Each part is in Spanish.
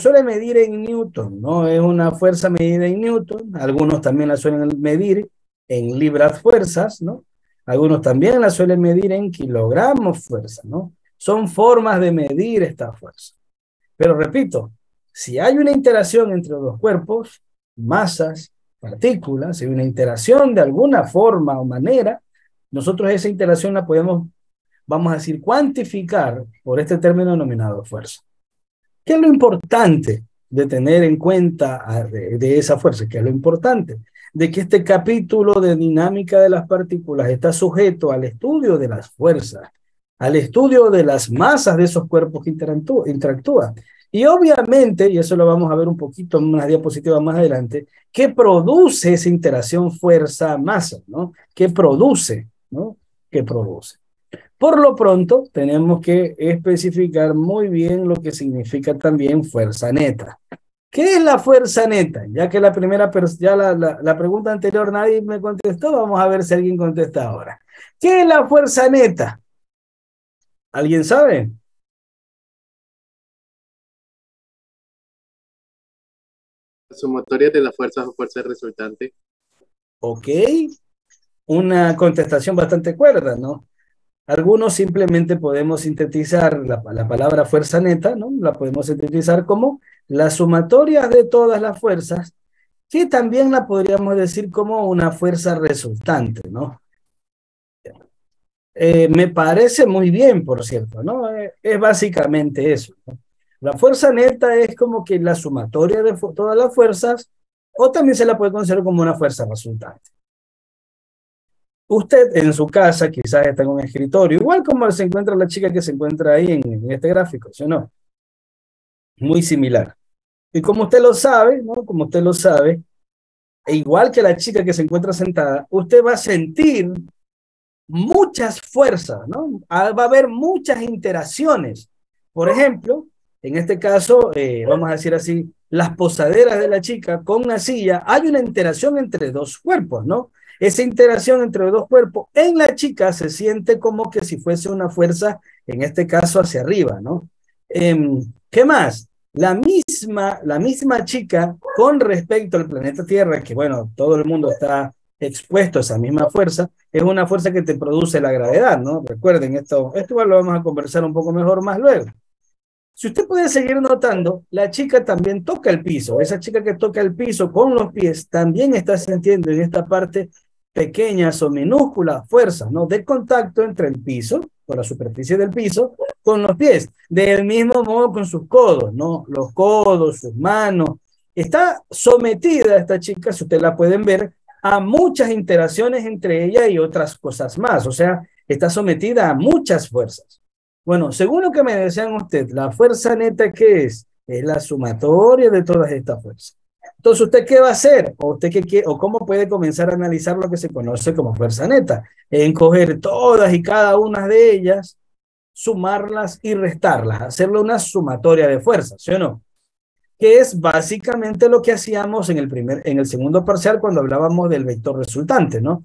suele medir en Newton, ¿no? Es una fuerza medida en Newton. Algunos también la suelen medir en libras fuerzas, ¿no? Algunos también la suelen medir en kilogramos fuerza, ¿no? Son formas de medir esta fuerza. Pero repito, si hay una interacción entre los cuerpos, masas, partículas, si hay una interacción de alguna forma o manera, nosotros esa interacción la podemos, vamos a decir, cuantificar por este término denominado fuerza. ¿Qué es lo importante de tener en cuenta de esa fuerza? ¿Qué es lo importante? De que este capítulo de dinámica de las partículas está sujeto al estudio de las fuerzas, al estudio de las masas de esos cuerpos que interactúan. Y obviamente, y eso lo vamos a ver un poquito en unas diapositivas más adelante, ¿qué produce esa interacción fuerza-masa? ¿No? ¿Qué produce? ¿No? ¿Qué produce? Por lo pronto, tenemos que especificar muy bien lo que significa también fuerza neta. ¿Qué es la fuerza neta? Ya que la pregunta anterior nadie me contestó, vamos a ver si alguien contesta ahora. ¿Qué es la fuerza neta? ¿Alguien sabe? Sumatoria de las fuerzas o fuerzas resultantes. Ok, una contestación bastante cuerda, ¿no? Algunos simplemente podemos sintetizar la palabra fuerza neta, ¿no? La podemos sintetizar como la sumatoria de todas las fuerzas, que también la podríamos decir como una fuerza resultante, ¿no? Me parece muy bien, por cierto, ¿no? Es básicamente eso, ¿no? La fuerza neta es como que la sumatoria de todas las fuerzas, o también se la puede considerar como una fuerza resultante. Usted en su casa quizás está en un escritorio, igual como se encuentra la chica que se encuentra ahí en este gráfico, ¿sí o no? Muy similar. Y como usted lo sabe, ¿no? Como usted lo sabe, e igual que la chica que se encuentra sentada, usted va a sentir muchas fuerzas, ¿no? Va a haber muchas interacciones. Por ejemplo, en este caso, vamos a decir así, las posaderas de la chica con una silla, hay una interacción entre dos cuerpos, ¿no? Esa interacción entre dos cuerpos en la chica se siente como que si fuese una fuerza, en este caso, hacia arriba, ¿no? ¿Qué más? La misma chica con respecto al planeta Tierra, que bueno, todo el mundo está expuesto a esa misma fuerza, es una fuerza que te produce la gravedad, ¿no? Recuerden, esto igual lo vamos a conversar un poco mejor más luego. Si usted puede seguir notando, la chica también toca el piso. Esa chica que toca el piso con los pies también está sintiendo en esta parte pequeñas o minúsculas fuerzas, ¿no? De contacto entre el piso, con la superficie del piso, con los pies. Del mismo modo con sus codos, ¿no? Los codos, sus manos. Está sometida esta chica, si ustedes la pueden ver, a muchas interacciones entre ella y otras cosas más. O sea, está sometida a muchas fuerzas. Bueno, según lo que me decían usted, la fuerza neta, ¿qué es? Es la sumatoria de todas estas fuerzas. Entonces, ¿usted qué va a hacer? ¿O usted o cómo puede comenzar a analizar lo que se conoce como fuerza neta? En coger todas y cada una de ellas, sumarlas y restarlas, hacerle una sumatoria de fuerzas, ¿sí o no? Que es básicamente lo que hacíamos en el segundo parcial cuando hablábamos del vector resultante, ¿no?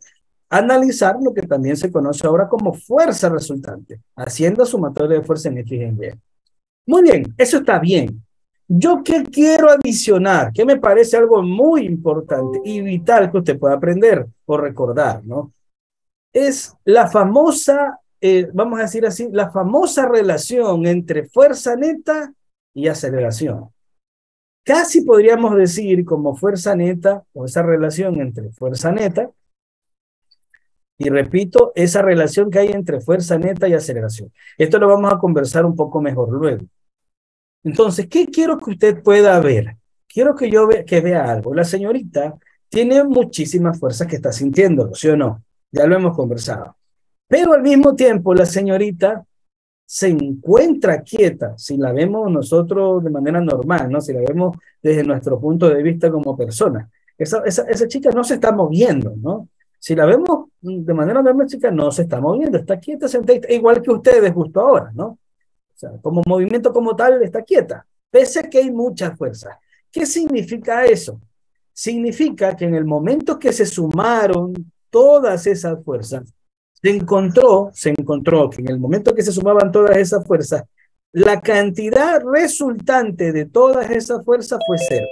Analizar lo que también se conoce ahora como fuerza resultante, haciendo sumatoria de fuerza en X y en Y. Muy bien, eso está bien. Yo qué quiero adicionar, que me parece algo muy importante y vital que usted pueda aprender o recordar, ¿no? Es la famosa, vamos a decir así, la famosa relación entre fuerza neta y aceleración. Casi podríamos decir como fuerza neta, o esa relación entre fuerza neta, y repito, esa relación que hay entre fuerza neta y aceleración. Esto lo vamos a conversar un poco mejor luego. Entonces, ¿qué quiero que usted pueda ver? Quiero que vea algo. La señorita tiene muchísimas fuerzas que está sintiendo, ¿sí o no? Ya lo hemos conversado. Pero al mismo tiempo, la señorita se encuentra quieta, si la vemos nosotros de manera normal, ¿no? Si la vemos desde nuestro punto de vista como persona. Esa chica no se está moviendo, ¿no? Si la vemos de manera normal, chica no se está moviendo, está quieta, sentada, igual que ustedes justo ahora, ¿no? O sea, como movimiento como tal, está quieta, pese a que hay mucha fuerza. ¿Qué significa eso? Significa que en el momento que se sumaron todas esas fuerzas, se encontró que en el momento que se sumaban todas esas fuerzas, la cantidad resultante de todas esas fuerzas fue cero.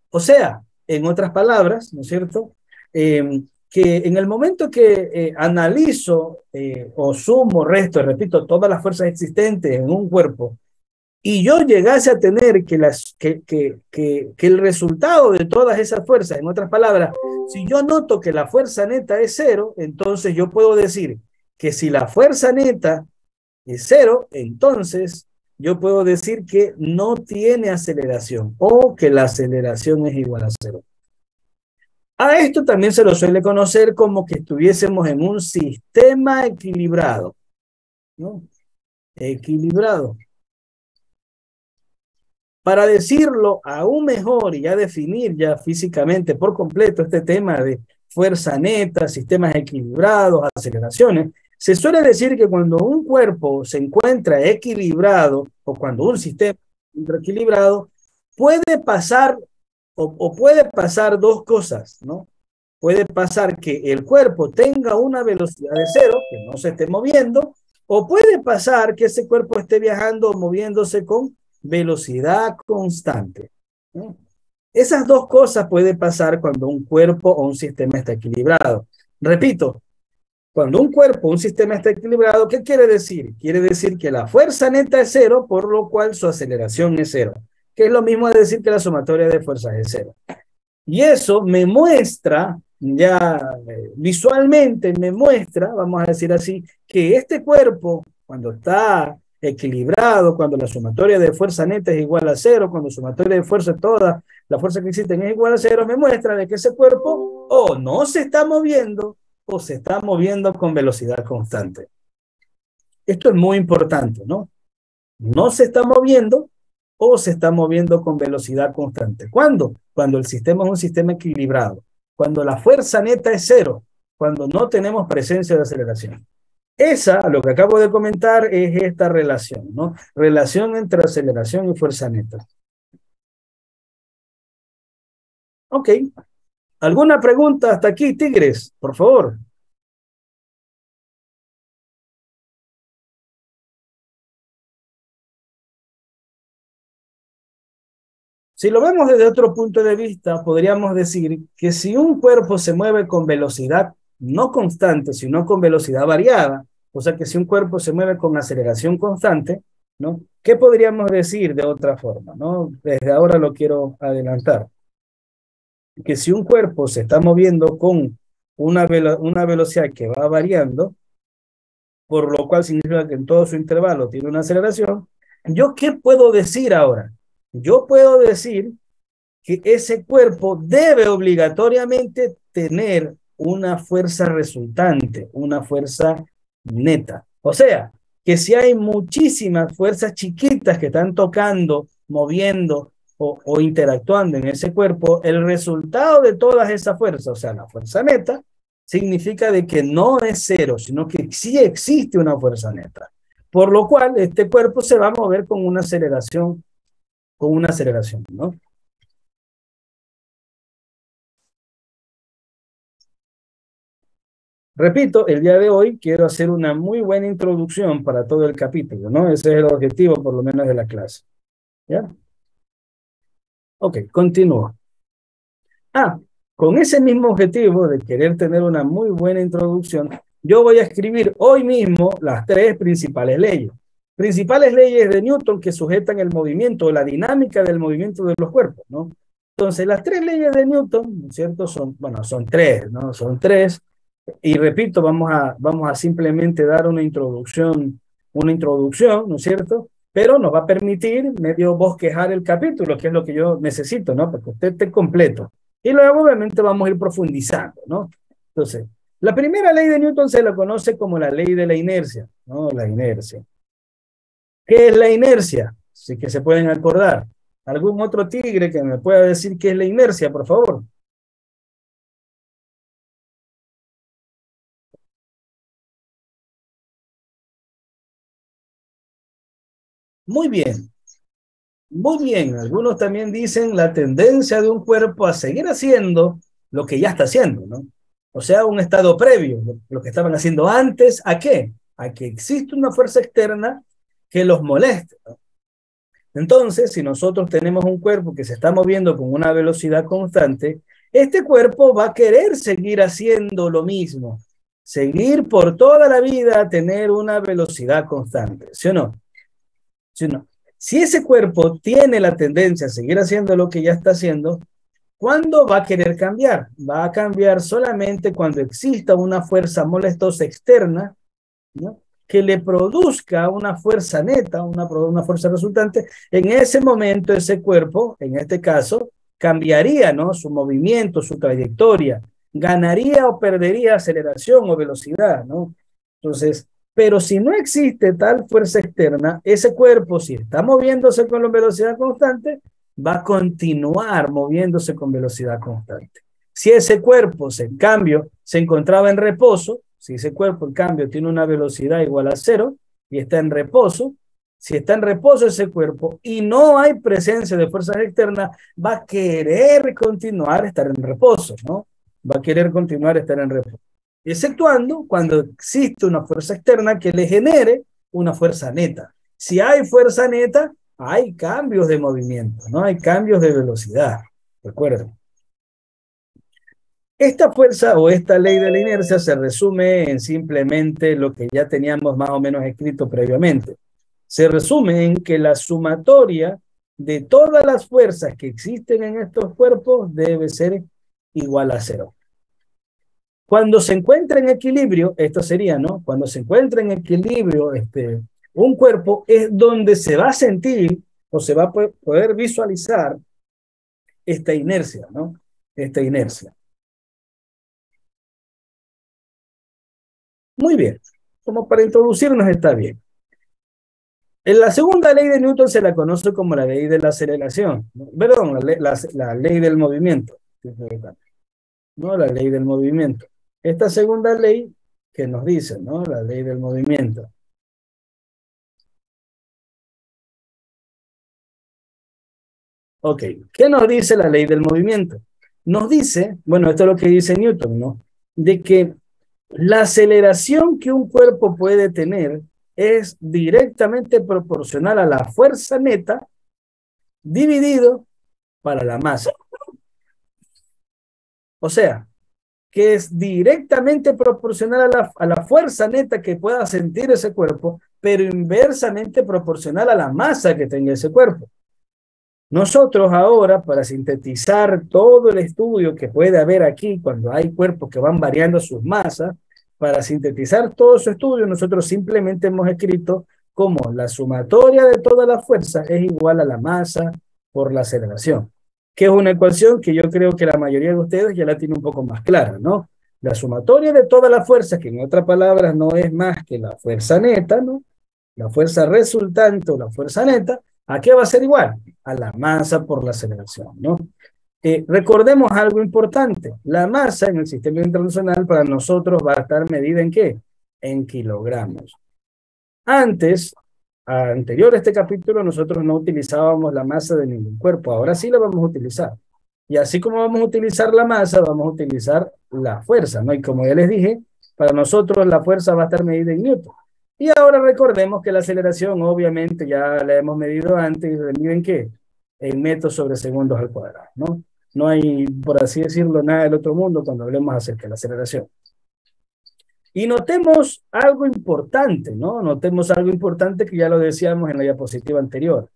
O sea, en otras palabras, ¿no es cierto? Que en el momento que analizo o sumo, resto, repito, todas las fuerzas existentes en un cuerpo, y yo llegase a tener que el resultado de todas esas fuerzas, en otras palabras, si yo noto que la fuerza neta es cero, entonces yo puedo decir que si la fuerza neta es cero, entonces yo puedo decir que no tiene aceleración o que la aceleración es igual a cero. A esto también se lo suele conocer como que estuviésemos en un sistema equilibrado, ¿no? Equilibrado. Para decirlo aún mejor y ya definir ya físicamente por completo este tema de fuerza neta, sistemas equilibrados, aceleraciones, se suele decir que cuando un cuerpo se encuentra equilibrado o cuando un sistema se encuentra equilibrado, puede pasar o puede pasar dos cosas, ¿no? Puede pasar que el cuerpo tenga una velocidad de cero, que no se esté moviendo, o puede pasar que ese cuerpo esté viajando o moviéndose con velocidad constante, ¿no? Esas dos cosas pueden pasar cuando un cuerpo o un sistema está equilibrado. Repito, cuando un cuerpo o un sistema está equilibrado, ¿qué quiere decir? Quiere decir que la fuerza neta es cero, por lo cual su aceleración es cero, que es lo mismo de decir que la sumatoria de fuerzas es cero. Y eso me muestra, ya visualmente me muestra, vamos a decir así, que este cuerpo, cuando está equilibrado, cuando la sumatoria de fuerza neta es igual a cero, cuando la sumatoria de fuerza todas las fuerzas que existen es igual a cero, me muestra de que ese cuerpo o no se está moviendo o se está moviendo con velocidad constante. Esto es muy importante, ¿no? No se está moviendo o se está moviendo con velocidad constante. ¿Cuándo? Cuando el sistema es un sistema equilibrado, cuando la fuerza neta es cero, cuando no tenemos presencia de aceleración. Esa, lo que acabo de comentar, es esta relación, ¿no? Relación entre aceleración y fuerza neta. Ok. ¿Alguna pregunta hasta aquí, Tigres? Por favor. Si lo vemos desde otro punto de vista, podríamos decir que si un cuerpo se mueve con velocidad no constante, sino con velocidad variada, o sea que si un cuerpo se mueve con aceleración constante, ¿no? ¿Qué podríamos decir de otra forma, ¿no? Desde ahora lo quiero adelantar. Que si un cuerpo se está moviendo con una velocidad que va variando, por lo cual significa que en todo su intervalo tiene una aceleración, ¿yo qué puedo decir ahora? Yo puedo decir que ese cuerpo debe obligatoriamente tener una fuerza resultante, una fuerza neta. O sea, que si hay muchísimas fuerzas chiquitas que están tocando, moviendo o interactuando en ese cuerpo, el resultado de todas esas fuerzas, o sea, la fuerza neta, significa de que no es cero, sino que sí existe una fuerza neta. Por lo cual, este cuerpo se va a mover con una aceleración, ¿no? Repito, el día de hoy quiero hacer una muy buena introducción para todo el capítulo, ¿no? Ese es el objetivo, por lo menos, de la clase. ¿Ya? Ok, continúo. Con ese mismo objetivo de querer tener una muy buena introducción, yo voy a escribir hoy mismo las tres principales leyes. Principales leyes de Newton que sujetan el movimiento, la dinámica del movimiento de los cuerpos, ¿no? Entonces, las tres leyes de Newton, ¿no es cierto? Son tres, ¿no? Son tres. Y repito, vamos a simplemente dar una introducción, ¿no es cierto? Pero nos va a permitir medio bosquejar el capítulo, que es lo que yo necesito, ¿no? Para que usted esté completo. Y luego, obviamente, vamos a ir profundizando, ¿no? Entonces, la primera ley de Newton se la conoce como la ley de la inercia, ¿no? La inercia. ¿Qué es la inercia? Sí que se pueden acordar. ¿Algún otro tigre que me pueda decir qué es la inercia, por favor? Muy bien. Muy bien, algunos también dicen la tendencia de un cuerpo a seguir haciendo lo que ya está haciendo, ¿no? O sea, un estado previo, lo que estaban haciendo antes, ¿a qué? A que existe una fuerza externa que los moleste, ¿no? Entonces, si nosotros tenemos un cuerpo que se está moviendo con una velocidad constante, este cuerpo va a querer seguir haciendo lo mismo, seguir por toda la vida, tener una velocidad constante, ¿sí o no? ¿Sí o no? Si ese cuerpo tiene la tendencia a seguir haciendo lo que ya está haciendo, ¿cuándo va a querer cambiar? Va a cambiar solamente cuando exista una fuerza molestosa externa, ¿no?, que le produzca una fuerza neta, una fuerza resultante. En ese momento ese cuerpo, en este caso, cambiaría, ¿no?, su movimiento, su trayectoria, ganaría o perdería aceleración o velocidad, ¿no? Entonces, pero si no existe tal fuerza externa, ese cuerpo, si está moviéndose con la velocidad constante, va a continuar moviéndose con velocidad constante. Si ese cuerpo, en cambio, se encontraba en reposo, si ese cuerpo, en cambio, tiene una velocidad igual a 0 y está en reposo, si está en reposo ese cuerpo y no hay presencia de fuerzas externas, va a querer continuar estar en reposo, ¿no? Va a querer continuar estar en reposo. Exceptuando cuando existe una fuerza externa que le genere una fuerza neta. Si hay fuerza neta, hay cambios de movimiento, ¿no? Hay cambios de velocidad, recuerden. Esta fuerza o esta ley de la inercia se resume en simplemente lo que ya teníamos más o menos escrito previamente. Se resume en que la sumatoria de todas las fuerzas que existen en estos cuerpos debe ser igual a 0. Cuando se encuentra en equilibrio, esto sería, ¿no? Cuando se encuentra en equilibrio un cuerpo, es donde se va a sentir o se va a poder visualizar esta inercia, ¿no? Esta inercia. Muy bien, como para introducirnos está bien. En la segunda ley de Newton se la conoce como la ley de la aceleración, perdón, la ley del movimiento, ¿no? La ley del movimiento. Esta segunda ley que nos dice, ¿no? La ley del movimiento. Ok, ¿qué nos dice la ley del movimiento? Nos dice, bueno, esto es lo que dice Newton, ¿no? De que la aceleración que un cuerpo puede tener es directamente proporcional a la fuerza neta dividido para la masa. O sea, que es directamente proporcional a la fuerza neta que pueda sentir ese cuerpo, pero inversamente proporcional a la masa que tenga ese cuerpo. Nosotros ahora, para sintetizar todo el estudio que puede haber aquí cuando hay cuerpos que van variando sus masas, para sintetizar todo su estudio, nosotros simplemente hemos escrito como la sumatoria de todas las fuerzas es igual a la masa por la aceleración, que es una ecuación que yo creo que la mayoría de ustedes ya la tiene un poco más clara, ¿no? La sumatoria de todas las fuerzas, que en otras palabras no es más que la fuerza neta, ¿no? La fuerza resultante o la fuerza neta, ¿a qué va a ser igual? A la masa por la aceleración, ¿no? Recordemos algo importante. La masa en el sistema internacional para nosotros va a estar medida ¿en qué? En kilogramos. Anterior a este capítulo, nosotros no utilizábamos la masa de ningún cuerpo. Ahora sí la vamos a utilizar. Y así como vamos a utilizar la masa, vamos a utilizar la fuerza, ¿no? Y como ya les dije, para nosotros la fuerza va a estar medida en newton. Y ahora recordemos que la aceleración, obviamente, ya la hemos medido antes y se mide en qué? En metros sobre segundos al cuadrado, ¿no? No hay, por así decirlo, nada del otro mundo cuando hablemos acerca de la aceleración. Y notemos algo importante, ¿no? Notemos algo importante que ya lo decíamos en la diapositiva anterior.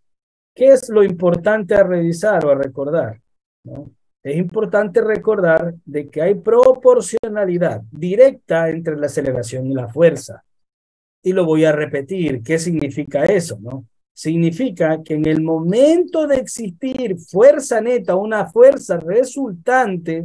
¿Qué es lo importante a revisar o a recordar? ¿No? Es importante recordar de que hay proporcionalidad directa entre la aceleración y la fuerza. Y lo voy a repetir. ¿Qué significa eso, no? Significa que en el momento de existir fuerza neta, una fuerza resultante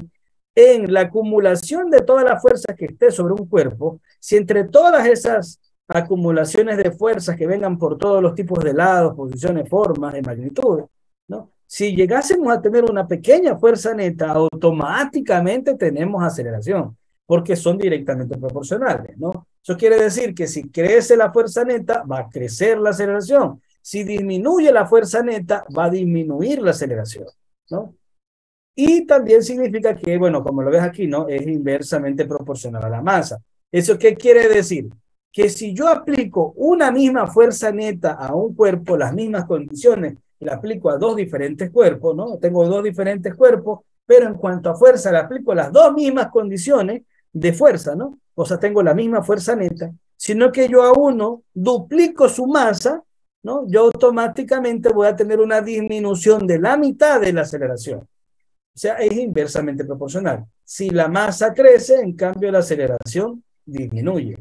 en la acumulación de todas las fuerzas que esté sobre un cuerpo, si entre todas esas acumulaciones de fuerzas que vengan por todos los tipos de lados, posiciones, formas, de magnitud, ¿no? Si llegásemos a tener una pequeña fuerza neta, automáticamente tenemos aceleración, porque son directamente proporcionales, ¿no? Eso quiere decir que si crece la fuerza neta, va a crecer la aceleración. Si disminuye la fuerza neta, va a disminuir la aceleración, ¿no? Y también significa que, bueno, como lo ves aquí, ¿no? Es inversamente proporcional a la masa. ¿Eso qué quiere decir? que si yo aplico una misma fuerza neta a un cuerpo, las mismas condiciones, y la aplico a dos diferentes cuerpos, ¿no? Tengo dos diferentes cuerpos, pero en cuanto a fuerza, le aplico las dos mismas condiciones de fuerza, ¿no? O sea, tengo la misma fuerza neta, sino que yo a uno duplico su masa, ¿no? Yo automáticamente voy a tener una disminución de la mitad de la aceleración. O sea, es inversamente proporcional. Si la masa crece, en cambio la aceleración disminuye.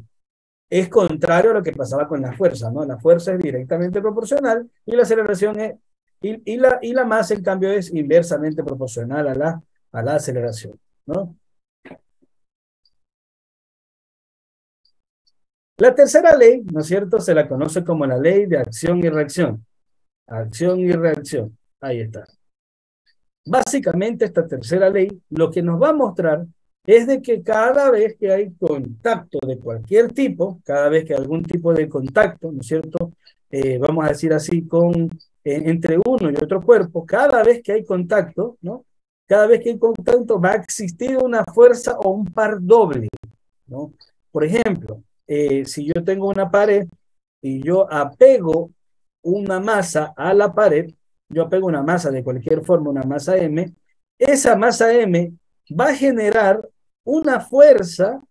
Es contrario a lo que pasaba con la fuerza, ¿no? La fuerza es directamente proporcional y la aceleración es, y la masa, en cambio, es inversamente proporcional a la aceleración, ¿no? La tercera ley, ¿no es cierto? Se la conoce como la ley de acción y reacción. Acción y reacción. Ahí está. Básicamente, esta tercera ley lo que nos va a mostrar es de que cada vez que hay contacto de cualquier tipo, cada vez que hay algún tipo de contacto, ¿no es cierto? Vamos a decir así, entre uno y otro cuerpo, cada vez que hay contacto, ¿no? Cada vez que hay contacto va a existir una fuerza o un par doble, ¿no? Por ejemplo, si yo tengo una pared y yo apego una masa a la pared, yo apego una masa de cualquier forma, una masa M, esa masa M va a generar una fuerza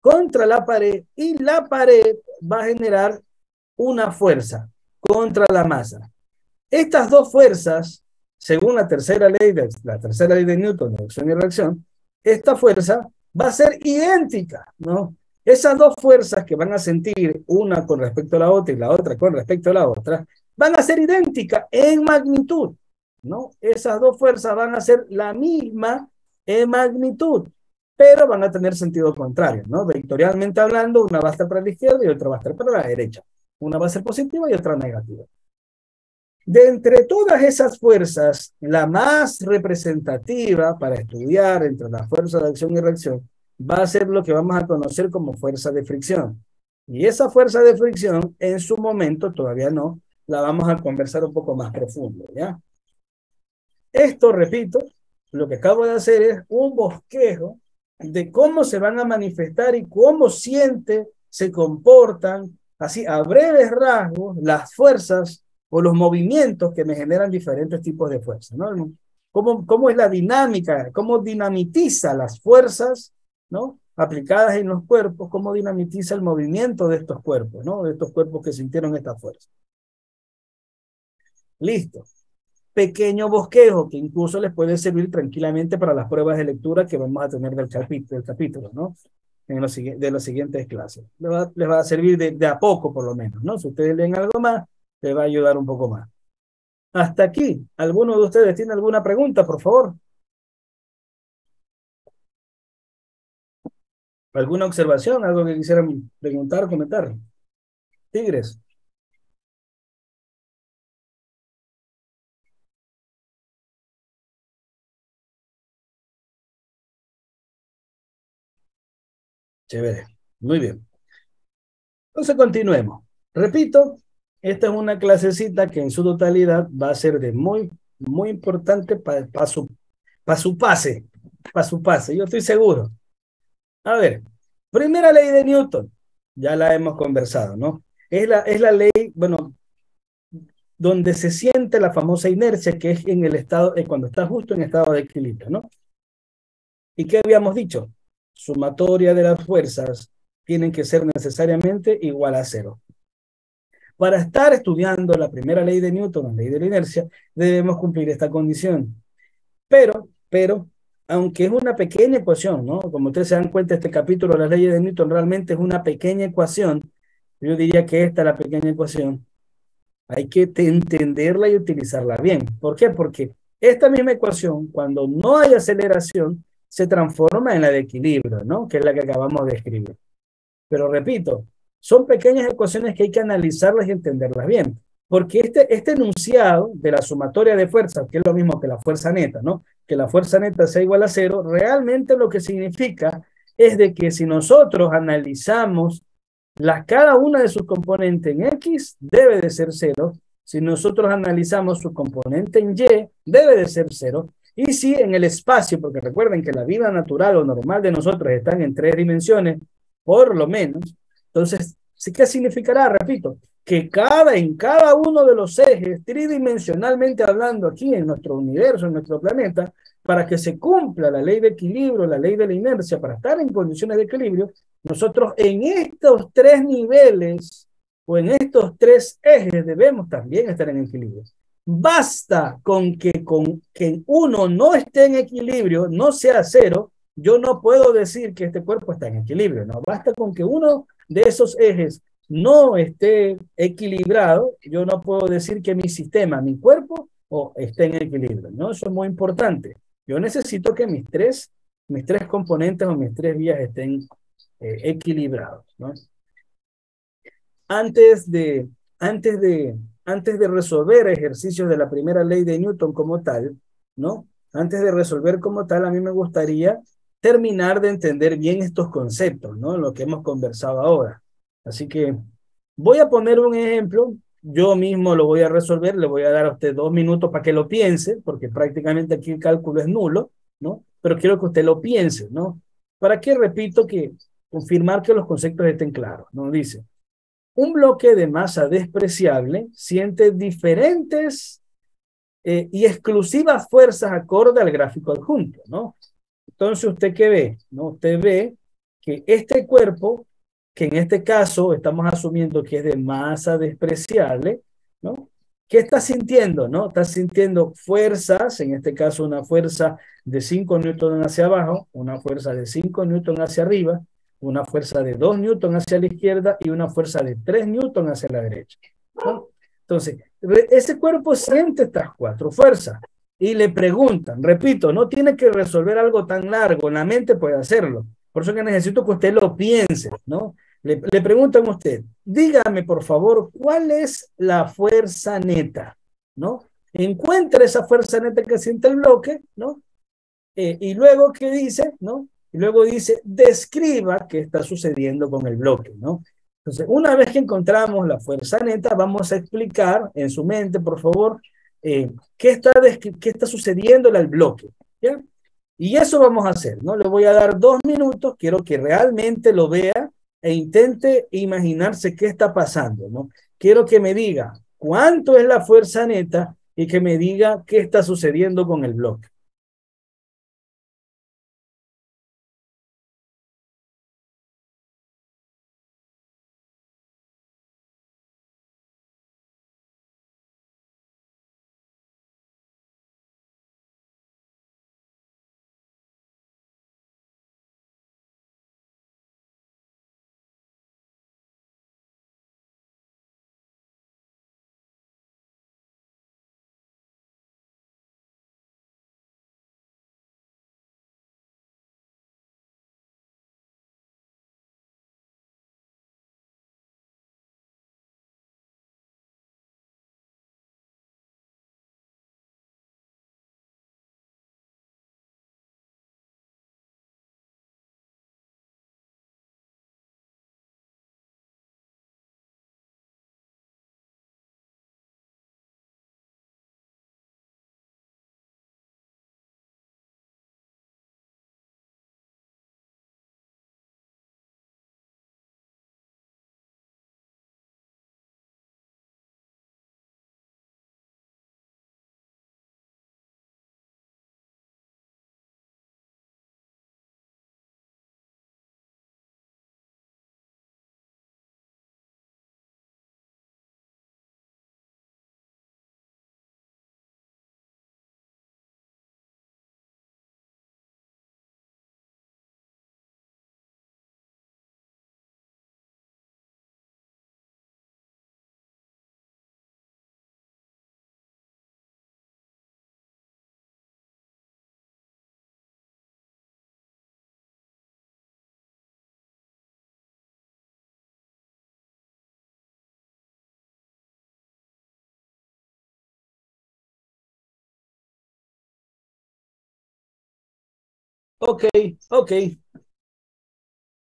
contra la pared y la pared va a generar una fuerza contra la masa. Estas dos fuerzas, según la tercera ley de Newton de acción y reacción, esta fuerza va a ser idéntica, ¿no? Esas dos fuerzas que van a sentir una con respecto a la otra y la otra con respecto a la otra, van a ser idénticas en magnitud, ¿no? Esas dos fuerzas van a ser la misma en magnitud, pero van a tener sentido contrario, ¿no? Vectorialmente hablando, una va a estar para la izquierda y otra va a estar para la derecha. Una va a ser positiva y otra negativa. De entre todas esas fuerzas, la más representativa para estudiar entre las fuerzas de acción y reacción va a ser lo que vamos a conocer como fuerza de fricción. Y esa fuerza de fricción, en su momento, todavía no, la vamos a conversar un poco más profundo, ¿ya? Esto, repito, lo que acabo de hacer es un bosquejo de cómo se van a manifestar y cómo se comportan, así a breves rasgos, las fuerzas o los movimientos que me generan diferentes tipos de fuerzas, ¿no? Cómo es la dinámica, cómo dinamitiza las fuerzas, ¿no? Aplicadas en los cuerpos, cómo dinamitiza el movimiento de estos cuerpos, ¿no? De estos cuerpos que sintieron esta fuerza. Listo. Pequeño bosquejo que incluso les puede servir tranquilamente para las pruebas de lectura que vamos a tener del capítulo, ¿no? De las siguientes clases. Les va a servir de a poco, por lo menos, ¿no? Si ustedes leen algo más, les va a ayudar un poco más. Hasta aquí. ¿Alguno de ustedes tiene alguna pregunta, por favor? ¿Alguna observación? ¿Algo que quisieran preguntar, comentar? Tigres. Chévere. Muy bien. Entonces continuemos. Repito, esta es una clasecita que en su totalidad va a ser de muy importante para su pase. Para su pase, yo estoy seguro. A ver, primera ley de Newton, ya la hemos conversado, ¿no? Es la ley, bueno, donde se siente la famosa inercia, que es en el estado, cuando está justo en estado de equilibrio, ¿no? ¿Y qué habíamos dicho? Sumatoria de las fuerzas tienen que ser necesariamente igual a cero. Para estar estudiando la primera ley de Newton, la ley de la inercia, debemos cumplir esta condición. Pero, aunque es una pequeña ecuación, ¿no? Como ustedes se dan cuenta, este capítulo de las leyes de Newton realmente es una pequeña ecuación. Yo diría que esta es la pequeña ecuación. Hay que entenderla y utilizarla bien. ¿Por qué? Porque esta misma ecuación, cuando no hay aceleración, se transforma en la de equilibrio, ¿no? Que es la que acabamos de escribir. Pero repito, son pequeñas ecuaciones que hay que analizarlas y entenderlas bien. Porque este enunciado de la sumatoria de fuerzas, que es lo mismo que la fuerza neta, ¿no? Que la fuerza neta sea igual a cero, realmente lo que significa es de que si nosotros analizamos cada una de sus componentes en X, debe de ser cero. Si nosotros analizamos su componente en Y, debe de ser cero. Y si en el espacio, porque recuerden que la vida natural o normal de nosotros están en 3 dimensiones, por lo menos, entonces ¿Qué significará? Repito, que en cada uno de los ejes, tridimensionalmente hablando aquí en nuestro universo, en nuestro planeta, para que se cumpla la ley de equilibrio, la ley de la inercia, para estar en condiciones de equilibrio, nosotros en estos tres niveles o en estos tres ejes debemos también estar en equilibrio. Basta con que uno no esté en equilibrio, no sea cero, yo no puedo decir que este cuerpo está en equilibrio, no, basta con que uno de esos ejes no esté equilibrado, yo no puedo decir que mi sistema, mi cuerpo, esté en equilibrio, ¿no? Eso es muy importante. Yo necesito que mis tres componentes o mis tres vías estén equilibrados, ¿no? Antes de, antes de resolver ejercicios de la primera ley de Newton como tal, ¿no? Antes de resolver como tal, a mí me gustaría terminar de entender bien estos conceptos, ¿no? Lo que hemos conversado ahora. Así que voy a poner un ejemplo, yo mismo lo voy a resolver, le voy a dar a usted 2 minutos para que lo piense, porque prácticamente aquí el cálculo es nulo, ¿no? Pero quiero que usted lo piense, ¿no? ¿Para qué? Repito que confirmar que los conceptos estén claros, ¿no? Dice, un bloque de masa despreciable siente diferentes y exclusivas fuerzas acorde al gráfico adjunto, ¿no? Entonces, ¿usted qué ve? ¿No? Usted ve que este cuerpo, que en este caso estamos asumiendo que es de masa despreciable, ¿no? ¿Qué está sintiendo? ¿No? Está sintiendo fuerzas, en este caso una fuerza de 5 newton hacia abajo, una fuerza de 5 newton hacia arriba, una fuerza de 2 newton hacia la izquierda y una fuerza de 3 newton hacia la derecha, ¿no? Entonces, ese cuerpo siente estas cuatro fuerzas y le preguntan, repito, no tiene que resolver algo tan largo, la mente puede hacerlo. Por eso que necesito que usted lo piense, ¿no? Le preguntan a usted, dígame por favor, ¿cuál es la fuerza neta? ¿No? Encuentra esa fuerza neta que siente el bloque, ¿no? Y luego, ¿qué dice? ¿No? Y luego dice, describa qué está sucediendo con el bloque, ¿no? Entonces, una vez que encontramos la fuerza neta, vamos a explicar en su mente, por favor, qué está sucediendo al bloque, ¿ya? Y eso vamos a hacer, ¿no? Le voy a dar 2 minutos, quiero que realmente lo vea e intente imaginarse qué está pasando, ¿no? Quiero que me diga cuánto es la fuerza neta y que me diga qué está sucediendo con el bloque. Ok, ok.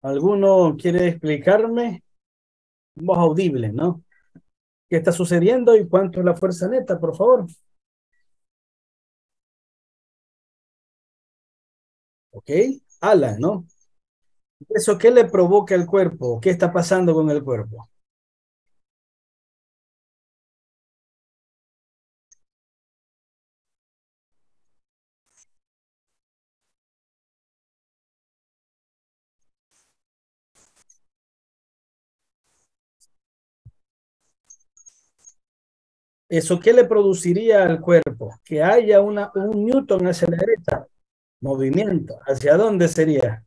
¿Alguno quiere explicarme? Voz audible, ¿no? ¿Qué está sucediendo y cuánto es la fuerza neta, por favor? Ok, Alan, ¿no? ¿Eso qué le provoca al cuerpo? ¿Qué está pasando con el cuerpo? ¿Eso qué le produciría al cuerpo? Que haya un newton hacia la derecha. Movimiento. ¿Hacia dónde sería?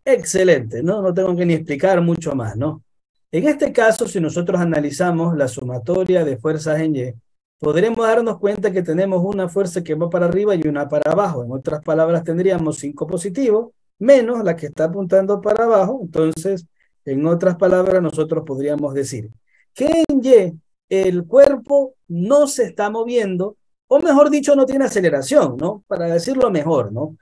Excelente, ¿no? No tengo que ni explicar mucho más, ¿no? En este caso, si nosotros analizamos la sumatoria de fuerzas en Y, podremos darnos cuenta que tenemos una fuerza que va para arriba y una para abajo. En otras palabras, tendríamos 5 positivos menos la que está apuntando para abajo. Entonces, en otras palabras, nosotros podríamos decir que en Y el cuerpo no se está moviendo, o mejor dicho, no tiene aceleración, ¿no? Para decirlo mejor, ¿no?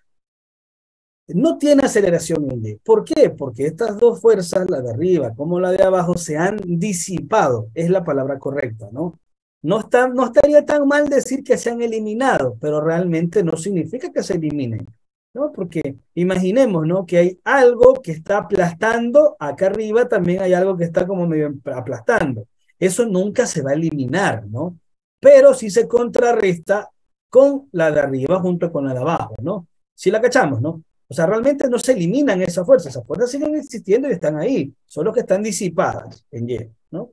No tiene aceleración en Y. ¿Por qué? Porque estas dos fuerzas, la de arriba como la de abajo, se han disipado. Es la palabra correcta, ¿no? No estaría tan mal decir que se han eliminado, pero realmente no significa que se eliminen, ¿no? Porque imaginemos, ¿no? Que hay algo que está aplastando, acá arriba también hay algo que está como medio aplastando. Eso nunca se va a eliminar, ¿no? Pero sí se contrarresta con la de arriba junto con la de abajo, ¿no? Si la cachamos, ¿no? O sea, realmente no se eliminan esas fuerzas siguen existiendo y están ahí, solo que están disipadas en Y, ¿no?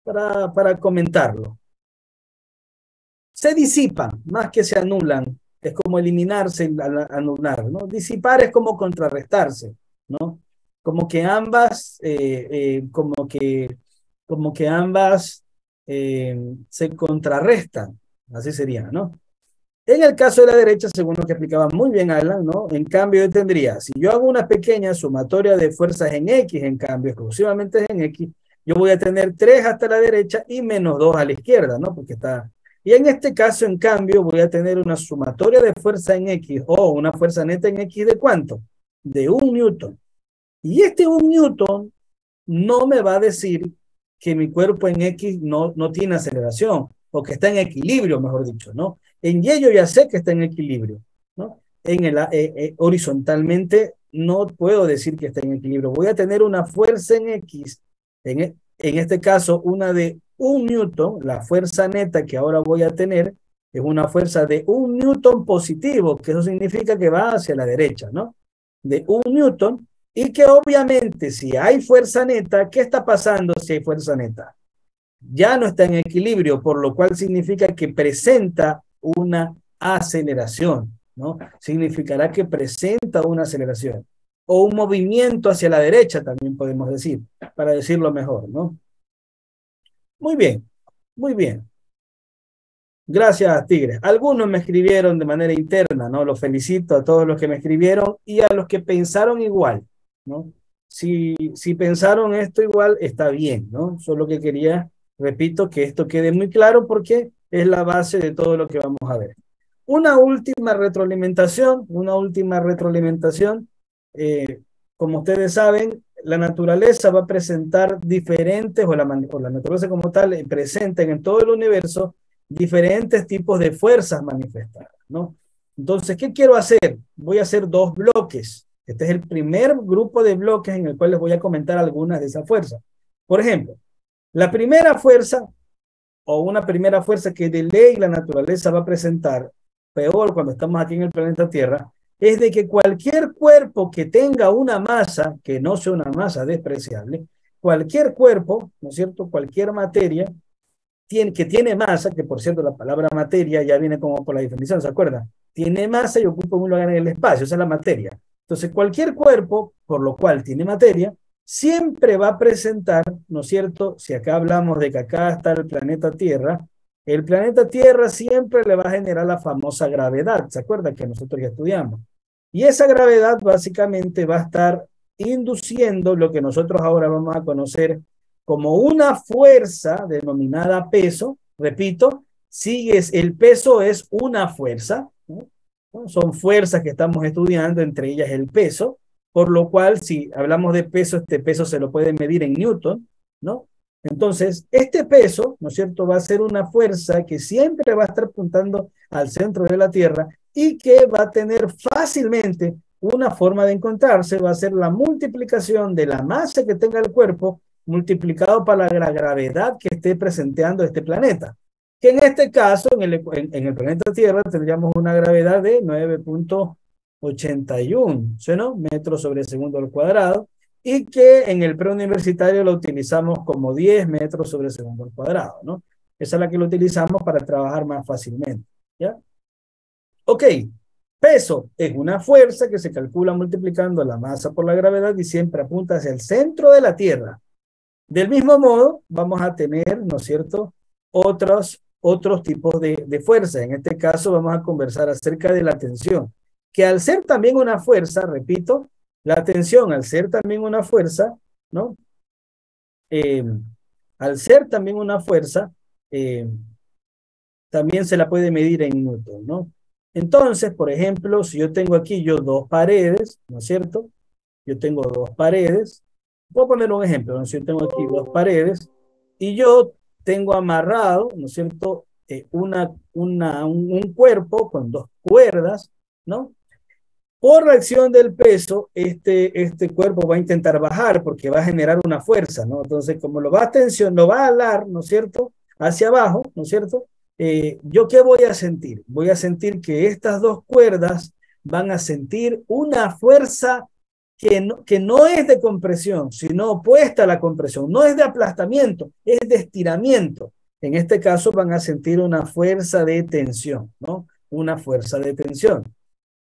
Para comentarlo. Se disipan, más que se anulan, es como eliminarse, anular, ¿no? Disipar es como contrarrestarse, ¿no? Como que ambas, como que ambas se contrarrestan, así sería, ¿no? En el caso de la derecha, según lo que explicaba muy bien Alan, ¿no? En cambio, yo tendría, si yo hago una pequeña sumatoria de fuerzas en X, en cambio, exclusivamente en X, yo voy a tener 3 hasta la derecha y menos 2 a la izquierda, ¿no? Porque está... Y en este caso, en cambio, voy a tener una sumatoria de fuerza en X o una fuerza neta en X ¿de cuánto? De 1 newton. Y este 1 newton no me va a decir que mi cuerpo en X no tiene aceleración o que está en equilibrio, mejor dicho, ¿no? En Y yo ya sé que está en equilibrio, ¿no? Horizontalmente no puedo decir que está en equilibrio. Voy a tener una fuerza en X, en este caso una de 1 newton, la fuerza neta que ahora voy a tener es una fuerza de 1 newton positivo, que eso significa que va hacia la derecha, ¿no? De 1 newton, y que obviamente si hay fuerza neta, ¿qué está pasando si hay fuerza neta? Ya no está en equilibrio, por lo cual significa que presenta una aceleración, ¿no? Significará que presenta una aceleración. O un movimiento hacia la derecha, también podemos decir, para decirlo mejor, ¿no? Muy bien, muy bien. Gracias, Tigres. Algunos me escribieron de manera interna, ¿no? Los felicito a todos los que me escribieron y a los que pensaron igual, ¿no? Si pensaron esto igual, está bien, ¿no? Solo que quería, repito, que esto quede muy claro porque es la base de todo lo que vamos a ver. Una última retroalimentación. eh, Como ustedes saben, la naturaleza va a presentar diferentes, o la naturaleza como tal, presenta en todo el universo diferentes tipos de fuerzas manifestadas, ¿no? Entonces, ¿qué quiero hacer? Voy a hacer 2 bloques. Este es el primer grupo de bloques en el cual les voy a comentar algunas de esas fuerzas. Por ejemplo, la primera fuerza o una primera fuerza que de ley la naturaleza va a presentar, peor cuando estamos aquí en el planeta Tierra, es de que cualquier cuerpo que tenga una masa, que no sea una masa despreciable, cualquier cuerpo, ¿no es cierto? Cualquier materia que tiene masa, que por cierto la palabra materia ya viene como por la definición, ¿se acuerdan? Tiene masa y ocupa un lugar en el espacio, esa es la materia. Entonces, cualquier cuerpo, por lo cual tiene materia, siempre va a presentar, ¿no es cierto? Si acá hablamos de que acá está el planeta Tierra siempre le va a generar la famosa gravedad, ¿se acuerdan? Que nosotros ya estudiamos. Y esa gravedad básicamente va a estar induciendo lo que nosotros ahora vamos a conocer como una fuerza denominada peso. Repito, sigues, el peso es una fuerza, ¿no? Son fuerzas que estamos estudiando, entre ellas el peso, por lo cual si hablamos de peso, este peso se lo puede medir en newton, ¿no? Entonces, este peso, ¿no es cierto?, va a ser una fuerza que siempre va a estar apuntando al centro de la Tierra y que va a tener fácilmente una forma de encontrarse va a ser la multiplicación de la masa que tenga el cuerpo multiplicado por la gravedad que esté presenteando este planeta. Que en este caso, en el planeta Tierra, tendríamos una gravedad de 9.81, ¿sí, no? Metros sobre segundo al cuadrado, y que en el preuniversitario lo utilizamos como 10 metros sobre segundo al cuadrado, ¿no? Esa es la que lo utilizamos para trabajar más fácilmente, ¿ya? Ok, peso es una fuerza que se calcula multiplicando la masa por la gravedad y siempre apunta hacia el centro de la Tierra. Del mismo modo, vamos a tener, ¿no es cierto?, otros tipos de fuerza. En este caso vamos a conversar acerca de la tensión, que al ser también una fuerza, repito, la tensión al ser también una fuerza, ¿no? Eh, al ser también una fuerza, eh, también se la puede medir en Newton, ¿no? Entonces, por ejemplo, si yo tengo aquí dos paredes, ¿no es cierto? Yo tengo dos paredes. Puedo poner un ejemplo, ¿no? Si yo tengo aquí dos paredes y yo tengo amarrado, ¿no es cierto? Un cuerpo con dos cuerdas, ¿no? Por la acción del peso, este cuerpo va a intentar bajar porque va a generar una fuerza, ¿no? Entonces, como lo va a tensión, lo va a alar, ¿no es cierto? Hacia abajo, ¿no es cierto? ¿Yo qué voy a sentir? Voy a sentir que estas dos cuerdas van a sentir una fuerza que no es de compresión, sino opuesta a la compresión. No es de aplastamiento, es de estiramiento. En este caso van a sentir una fuerza de tensión, ¿no? Una fuerza de tensión.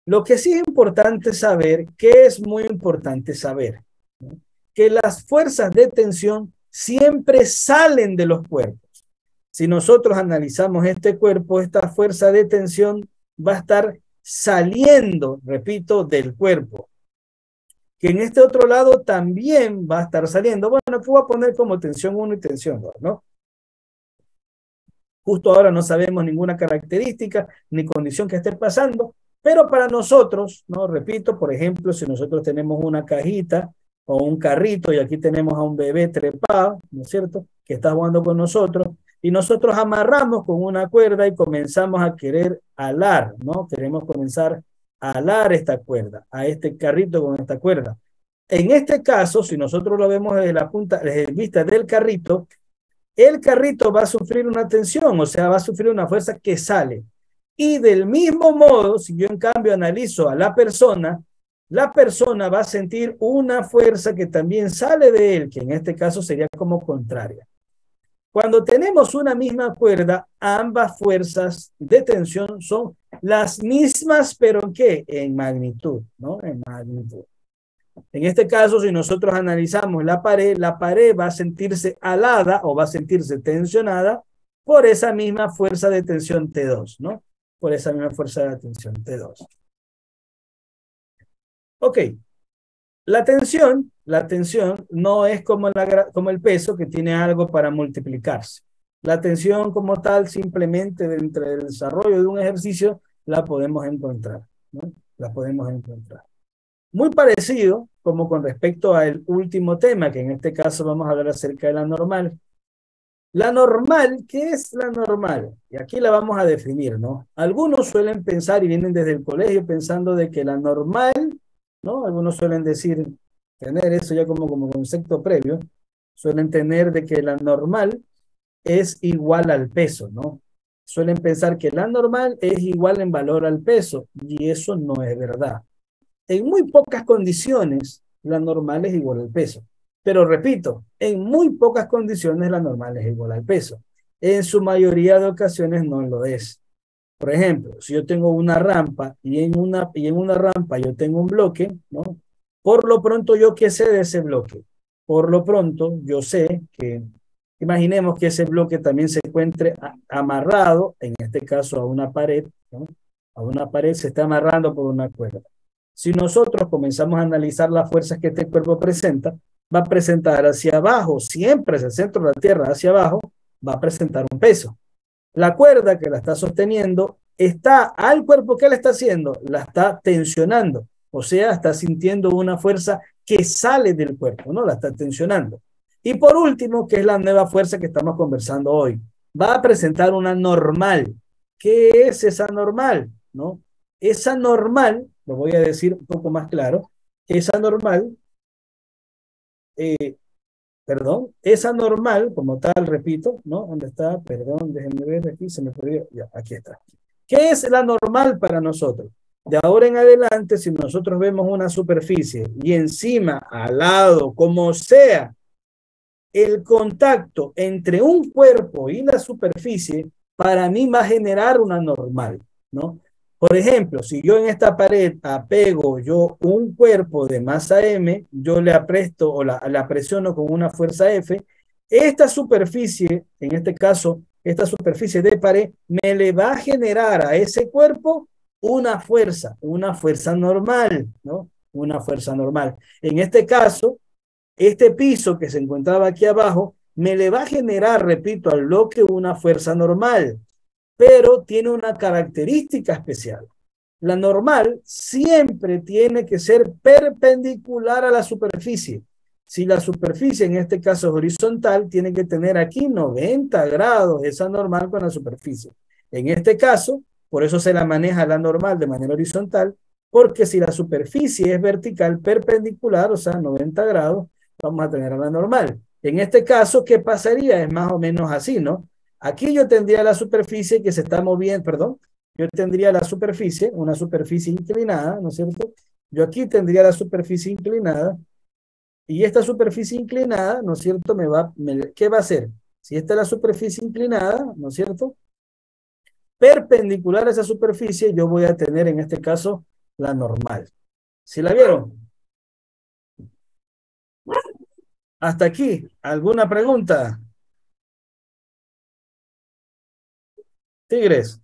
Lo que sí es importante saber, que es muy importante saber, ¿no? Que las fuerzas de tensión siempre salen de los cuerpos. Si nosotros analizamos este cuerpo, esta fuerza de tensión va a estar saliendo, repito, del cuerpo. Que en este otro lado también va a estar saliendo. Bueno, que voy a poner como tensión 1 y tensión 2, ¿no? Justo ahora no sabemos ninguna característica ni condición que esté pasando, pero para nosotros, ¿no? Repito, por ejemplo, si nosotros tenemos una cajita o un carrito y aquí tenemos a un bebé trepado, ¿no es cierto?, que está jugando con nosotros y nosotros amarramos con una cuerda y comenzamos a querer alar, ¿no? Queremos comenzar a alar esta cuerda, a este carrito con esta cuerda. En este caso, si nosotros lo vemos desde la punta, desde vista del carrito, el carrito va a sufrir una tensión, o sea, va a sufrir una fuerza que sale. Y del mismo modo, si yo en cambio analizo a la persona va a sentir una fuerza que también sale de él, que en este caso sería como contraria. Cuando tenemos una misma cuerda, ambas fuerzas de tensión son las mismas, pero ¿en qué? En magnitud, ¿no? En magnitud. En este caso, si nosotros analizamos la pared va a sentirse alada o va a sentirse tensionada por esa misma fuerza de tensión T2, ¿no? Por esa misma fuerza de tensión T2. Ok, la tensión no es como el peso que tiene algo para multiplicarse. La tensión como tal, simplemente dentro del desarrollo de un ejercicio, la podemos encontrar, ¿no? La podemos encontrar. Muy parecido como con respecto al último tema, que en este caso vamos a hablar acerca de la normal. La normal, ¿qué es la normal? Y aquí la vamos a definir, ¿no? Algunos suelen pensar y vienen desde el colegio pensando de que la normal, ¿no? Algunos suelen decir, tener eso ya como concepto previo, suelen tener de que la normal es igual al peso, ¿no? Suelen pensar que la normal es igual en valor al peso, y eso no es verdad. En muy pocas condiciones, la normal es igual al peso. Pero repito, en muy pocas condiciones la normal es igual al peso. En su mayoría de ocasiones no lo es. Por ejemplo, si yo tengo una rampa y en una rampa yo tengo un bloque, ¿no? Por lo pronto, ¿yo qué sé de ese bloque? Por lo pronto, yo sé que, imaginemos que ese bloque también se encuentre amarrado, en este caso a una pared, ¿no? A una pared se está amarrando por una cuerda. Si nosotros comenzamos a analizar las fuerzas que este cuerpo presenta, va a presentar hacia abajo, siempre hacia el centro de la Tierra, hacia abajo, va a presentar un peso. La cuerda que la está sosteniendo está al cuerpo que la está haciendo, la está tensionando, o sea, está sintiendo una fuerza que sale del cuerpo, ¿no? La está tensionando. Y por último, que es la nueva fuerza que estamos conversando hoy, va a presentar una normal. ¿Qué es esa normal? ¿No? esa normal, lo voy a decir un poco más claro, esa normal, esa normal como tal, repito, ¿no? ¿Dónde está? Perdón, déjenme ver aquí, se me perdió. Ya, aquí está. ¿Qué es la normal para nosotros? De ahora en adelante, si nosotros vemos una superficie y encima, al lado, como sea, el contacto entre un cuerpo y la superficie, para mí va a generar una normal, ¿no? Por ejemplo, si yo en esta pared apego yo un cuerpo de masa M, yo le apresto o la presiono con una fuerza F, esta superficie, en este caso, esta superficie de pared, me le va a generar a ese cuerpo una fuerza normal, ¿no? Una fuerza normal. En este caso, este piso que se encontraba aquí abajo me le va a generar, repito, al bloque una fuerza normal, pero tiene una característica especial. La normal siempre tiene que ser perpendicular a la superficie. Si la superficie en este caso es horizontal, tiene que tener aquí 90 grados esa normal con la superficie. En este caso, por eso se la maneja la normal de manera horizontal, porque si la superficie es vertical, perpendicular, o sea, 90 grados, vamos a tener a la normal. En este caso, ¿qué pasaría? Es más o menos así, ¿no? Aquí yo tendría la superficie que se está moviendo, perdón, yo tendría la superficie, una superficie inclinada, ¿no es cierto? Yo aquí tendría la superficie inclinada y esta superficie inclinada, ¿no es cierto? ¿Qué va a hacer? Si esta es la superficie inclinada, ¿no es cierto? Perpendicular a esa superficie, yo voy a tener en este caso la normal. ¿Sí la vieron? Hasta aquí, ¿alguna pregunta? Tigres.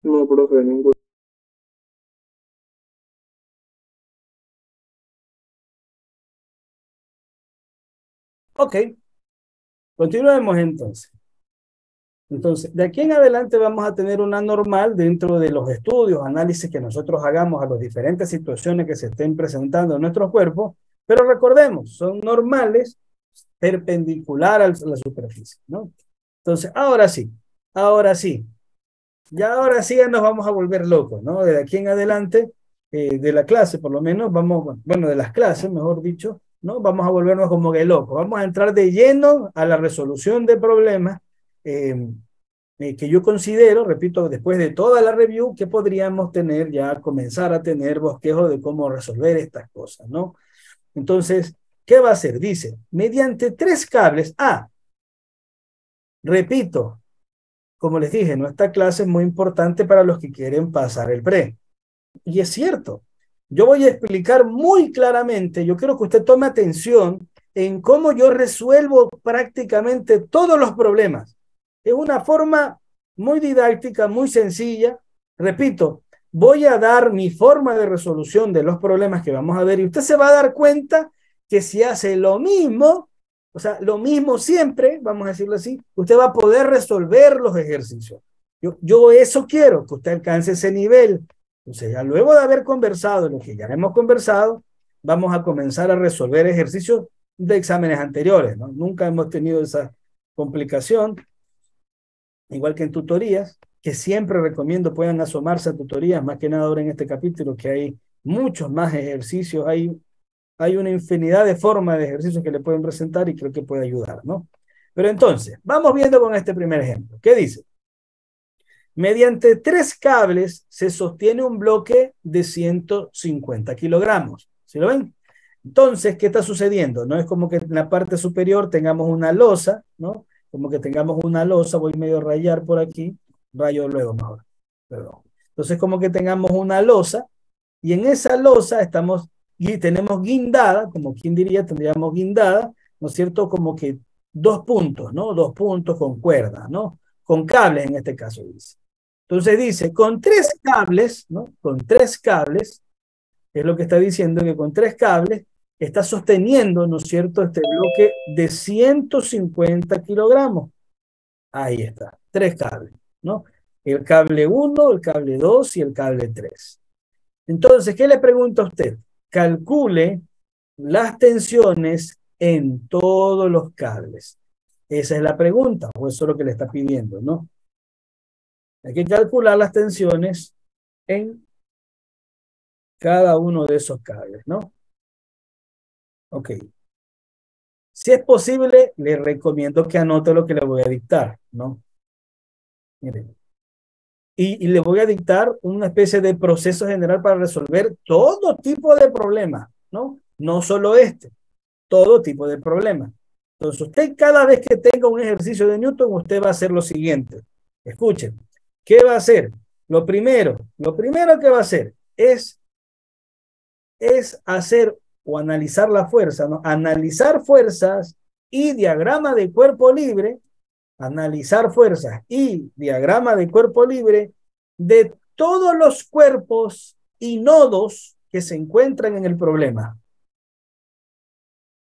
No, profe, ningún. Ok, continuemos entonces. Entonces, de aquí en adelante vamos a tener una normal dentro de los estudios, análisis que nosotros hagamos a las diferentes situaciones que se estén presentando en nuestro cuerpo, pero recordemos, son normales perpendicular a la superficie, ¿no? Entonces, ahora sí, ya ahora sí ya nos vamos a volver locos, ¿no? De aquí en adelante, de la clase por lo menos, bueno, de las clases, mejor dicho, ¿no? Vamos a volvernos como que locos, vamos a entrar de lleno a la resolución de problemas eh, que yo considero, repito, después de toda la review, que podríamos tener ya, comenzar a tener bosquejo de cómo resolver estas cosas, ¿no? Entonces, ¿qué va a hacer? Dice, mediante tres cables, repito, como les dije, nuestra clase es muy importante para los que quieren pasar el pre. Y es cierto, yo voy a explicar muy claramente, yo quiero que usted tome atención en cómo yo resuelvo prácticamente todos los problemas. Es una forma muy didáctica, muy sencilla. Repito, voy a dar mi forma de resolución de los problemas que vamos a ver y usted se va a dar cuenta que si hace lo mismo, o sea, lo mismo siempre, vamos a decirlo así, usted va a poder resolver los ejercicios. Yo eso quiero, que usted alcance ese nivel. Entonces, ya luego de haber conversado lo que ya hemos conversado, vamos a comenzar a resolver ejercicios de exámenes anteriores, ¿no? Nunca hemos tenido esa complicación, igual que en tutorías, que siempre recomiendo puedan asomarse a tutorías, más que nada ahora en este capítulo, que hay muchos más ejercicios, hay una infinidad de formas de ejercicios que le pueden presentar y creo que puede ayudar, ¿no? Pero entonces, vamos viendo con este primer ejemplo. ¿Qué dice? Mediante tres cables se sostiene un bloque de 150 kilogramos. ¿Sí lo ven? Entonces, ¿qué está sucediendo? No es como que en la parte superior tengamos una losa, ¿no? Como que tengamos una losa, voy medio a rayar por aquí, rayo luego mejor, perdón. Entonces, como que tengamos una losa y en esa losa y tenemos guindada, como quien diría, tendríamos guindada, ¿no es cierto? Como que dos puntos, ¿no? Dos puntos con cuerdas, ¿no? Con cables en este caso, dice. Entonces dice, con tres cables, ¿no? Con tres cables, es lo que está diciendo, que con tres cables está sosteniendo, ¿no es cierto?, este bloque de 150 kilogramos. Ahí está, tres cables, ¿no? El cable 1, el cable 2 y el cable 3. Entonces, ¿qué le pregunto a usted? Calcule las tensiones en todos los cables. Esa es la pregunta, o eso es lo que le está pidiendo, ¿no? Hay que calcular las tensiones en cada uno de esos cables, ¿no? Ok. Si es posible, le recomiendo que anote lo que le voy a dictar, ¿no? Miren. Y le voy a dictar una especie de proceso general para resolver todo tipo de problemas, ¿no? No solo este, todo tipo de problemas. Entonces, usted cada vez que tenga un ejercicio de Newton, usted va a hacer lo siguiente. Escuchen, ¿qué va a hacer? Lo primero que va a hacer es hacer o analizar la fuerza, ¿no? Analizar fuerzas y diagrama de cuerpo libre, analizar fuerzas y diagrama de cuerpo libre de todos los cuerpos y nodos que se encuentran en el problema.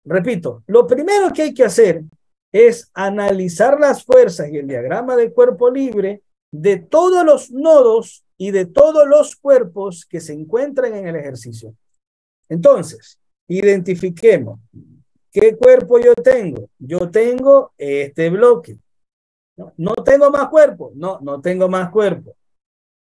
Repito, lo primero que hay que hacer es analizar las fuerzas y el diagrama de cuerpo libre de todos los nodos y de todos los cuerpos que se encuentran en el ejercicio. Entonces, identifiquemos qué cuerpo yo tengo. Yo tengo este bloque. No tengo más cuerpo. No tengo más cuerpo.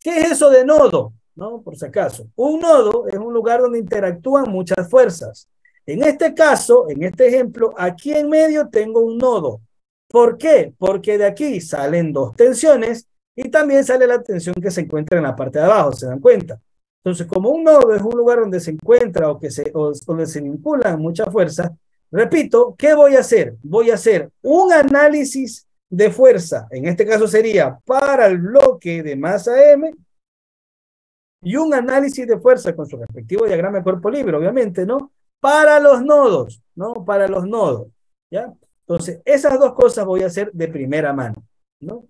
¿Qué es eso de nodo? ¿No? Por si acaso. Un nodo es un lugar donde interactúan muchas fuerzas. En este caso, en este ejemplo, aquí en medio tengo un nodo. ¿Por qué? Porque de aquí salen dos tensiones y también sale la tensión que se encuentra en la parte de abajo, ¿se dan cuenta? Entonces, como un nodo es un lugar donde se encuentra donde se vinculan muchas fuerzas, repito, ¿qué voy a hacer? Voy a hacer un análisis de fuerza, en este caso sería para el bloque de masa M, y un análisis de fuerza con su respectivo diagrama de cuerpo libre, obviamente, ¿no? Para los nodos, ¿no? Para los nodos, ¿ya? Entonces, esas dos cosas voy a hacer de primera mano, ¿no?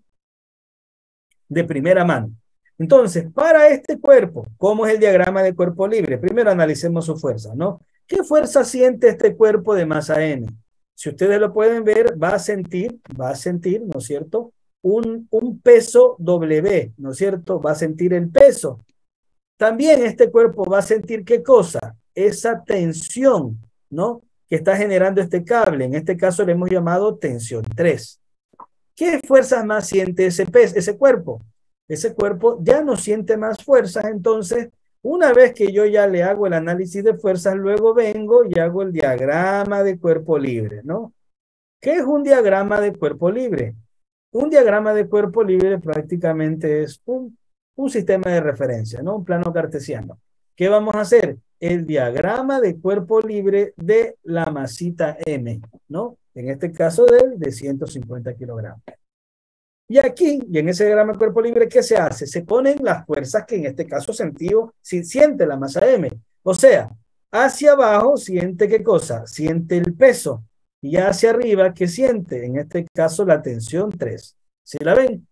De primera mano. Entonces, para este cuerpo, ¿cómo es el diagrama de cuerpo libre? Primero analicemos su fuerza, ¿no? ¿Qué fuerza siente este cuerpo de masa M? Si ustedes lo pueden ver, va a sentir, ¿no es cierto? Un peso W, ¿no es cierto? Va a sentir el peso. También este cuerpo va a sentir ¿qué cosa? Esa tensión, ¿no? Que está generando este cable. En este caso le hemos llamado tensión 3. ¿Qué fuerzas más siente ese cuerpo? Ese cuerpo ya no siente más fuerzas, entonces una vez que yo ya le hago el análisis de fuerzas, luego vengo y hago el diagrama de cuerpo libre, ¿no? ¿Qué es un diagrama de cuerpo libre? Un diagrama de cuerpo libre prácticamente es un sistema de referencia, ¿no? Un plano cartesiano. ¿Qué vamos a hacer? El diagrama de cuerpo libre de la masita M, ¿no? En este caso de 150 kilogramos. Y aquí, y en ese diagrama de cuerpo libre, ¿qué se hace? Se ponen las fuerzas que en este caso siente la masa M. O sea, hacia abajo siente ¿qué cosa? Siente el peso. Y hacia arriba, ¿qué siente? En este caso, la tensión 3. ¿Sí la ven?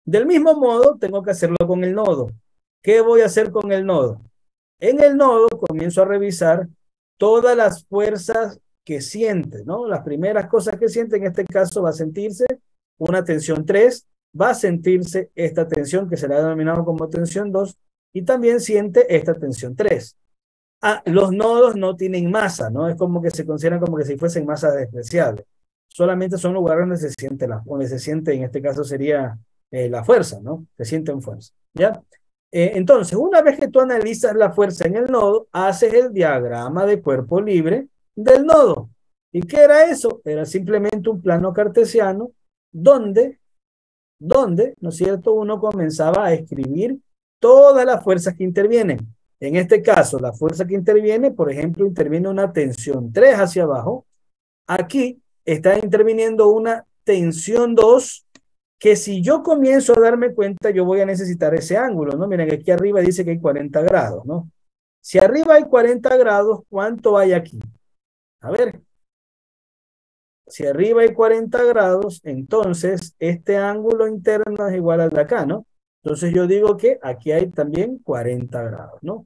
Del mismo modo, tengo que hacerlo con el nodo. ¿Qué voy a hacer con el nodo? En el nodo comienzo a revisar todas las fuerzas que siente, ¿no? Las primeras cosas que siente, en este caso, va a sentirse una tensión 3, va a sentirse esta tensión que se le ha denominado como tensión 2, y también siente esta tensión 3. Los nodos no tienen masa, ¿no? Es como que se consideran como que si fuesen masas despreciables. Solamente son lugares donde se siente, en este caso sería la fuerza, ¿no? Se sienten fuerza, ¿ya? Entonces, una vez que tú analizas la fuerza en el nodo, haces el diagrama de cuerpo libre del nodo. ¿Y qué era eso? Era simplemente un plano cartesiano donde, ¿no es cierto?, uno comenzaba a escribir todas las fuerzas que intervienen. En este caso, la fuerza que interviene, por ejemplo, interviene una tensión 3 hacia abajo. Aquí está interviniendo una tensión 2, que si yo comienzo a darme cuenta, yo voy a necesitar ese ángulo, ¿no? Miren, aquí arriba dice que hay 40 grados, ¿no? Si arriba hay 40 grados, ¿cuánto hay aquí? A ver. Si arriba hay 40 grados, entonces este ángulo interno es igual al de acá, ¿no? Entonces yo digo que aquí hay también 40 grados, ¿no?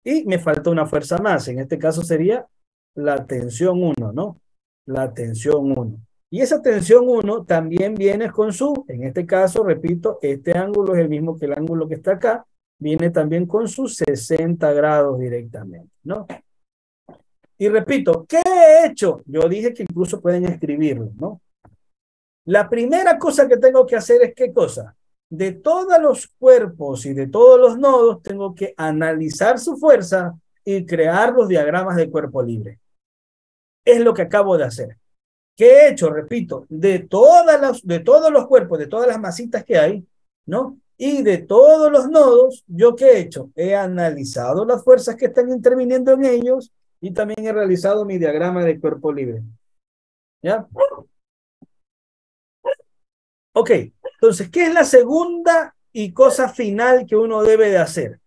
Y me falta una fuerza más, en este caso sería la tensión 1, ¿no? La tensión 1. Y esa tensión 1 también viene con su, en este caso, repito, este ángulo es el mismo que el ángulo que está acá, viene también con sus 60 grados directamente, ¿no? Y repito, ¿qué he hecho? Yo dije que incluso pueden escribirlo, ¿no? La primera cosa que tengo que hacer es ¿qué cosa? De todos los cuerpos y de todos los nodos, tengo que analizar su fuerza y crear los diagramas de cuerpo libre. Es lo que acabo de hacer. ¿Qué he hecho? Repito, de todos los cuerpos, de todas las masitas que hay, ¿no? Y de todos los nodos, ¿yo qué he hecho? He analizado las fuerzas que están interviniendo en ellos y también he realizado mi diagrama de cuerpo libre. ¿Ya? Ok, entonces, ¿qué es la segunda y cosa final que uno debe de hacer?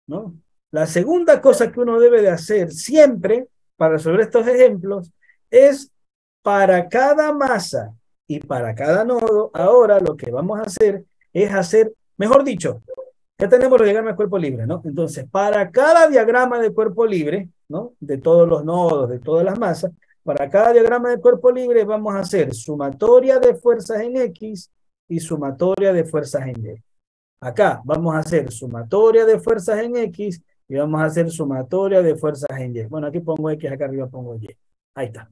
¿No? La segunda cosa que uno debe de hacer siempre para resolver estos ejemplos es para cada masa y para cada nodo, ahora lo que vamos a hacer es hacer, mejor dicho, ya tenemos los diagramas de cuerpo libre, ¿no? Entonces, para cada diagrama de cuerpo libre, ¿no? De todos los nodos, de todas las masas, para cada diagrama de cuerpo libre vamos a hacer sumatoria de fuerzas en X y sumatoria de fuerzas en Y. Acá vamos a hacer sumatoria de fuerzas en X y vamos a hacer sumatoria de fuerzas en Y. Bueno, aquí pongo X, acá arriba pongo Y. Ahí está.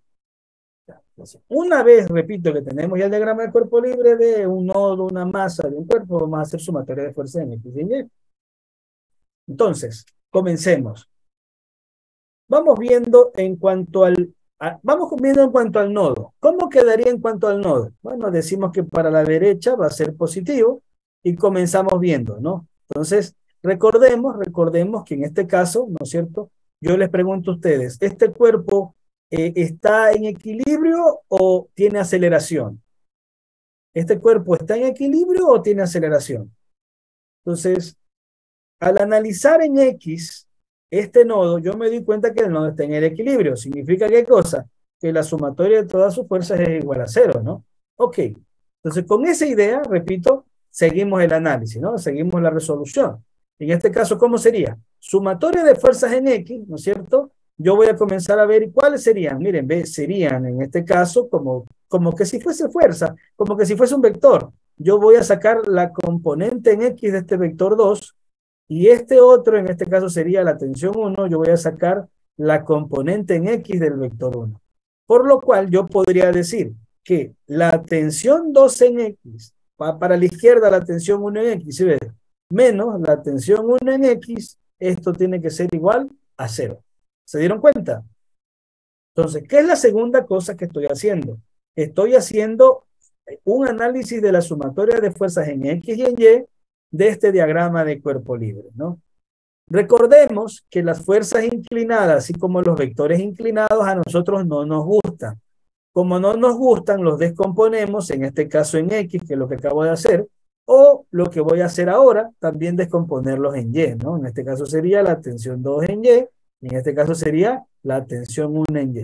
Entonces, una vez, repito, que tenemos ya el diagrama de cuerpo libre de un nodo, una masa de un cuerpo, vamos a hacer sumatoria de fuerzas en X y en Y. Entonces, comencemos. Vamos viendo en cuanto al nodo. ¿Cómo quedaría en cuanto al nodo? Bueno, decimos que para la derecha va a ser positivo y comenzamos viendo, ¿no? Entonces, recordemos que en este caso, ¿no es cierto? Yo les pregunto a ustedes, ¿este cuerpo está en equilibrio o tiene aceleración? ¿Este cuerpo está en equilibrio o tiene aceleración? Entonces, al analizar en X este nodo, yo me di cuenta que el nodo está en el equilibrio. ¿Significa qué cosa? Que la sumatoria de todas sus fuerzas es igual a cero, ¿no? Ok. Entonces, con esa idea, repito, seguimos el análisis, ¿no? Seguimos la resolución. En este caso, ¿cómo sería? Sumatoria de fuerzas en X, ¿no es cierto? Yo voy a comenzar a ver cuáles serían. Miren, serían en este caso como que si fuese fuerza, como que si fuese un vector. Yo voy a sacar la componente en X de este vector 2 y este otro, en este caso sería la tensión 1, yo voy a sacar la componente en X del vector 1. Por lo cual yo podría decir que la tensión 2 en X, para la izquierda la tensión 1 en X, ¿sí ves? Menos la tensión 1 en X, esto tiene que ser igual a 0. ¿Se dieron cuenta? Entonces, ¿qué es la segunda cosa que estoy haciendo? Estoy haciendo un análisis de la sumatoria de fuerzas en X y en Y de este diagrama de cuerpo libre, ¿no? Recordemos que las fuerzas inclinadas, así como los vectores inclinados, a nosotros no nos gustan. Como no nos gustan, los descomponemos, en este caso en X, que es lo que acabo de hacer, o lo que voy a hacer ahora, también descomponerlos en Y, ¿no? En este caso sería la tensión 2 en y en este caso sería la tensión 1 en Y.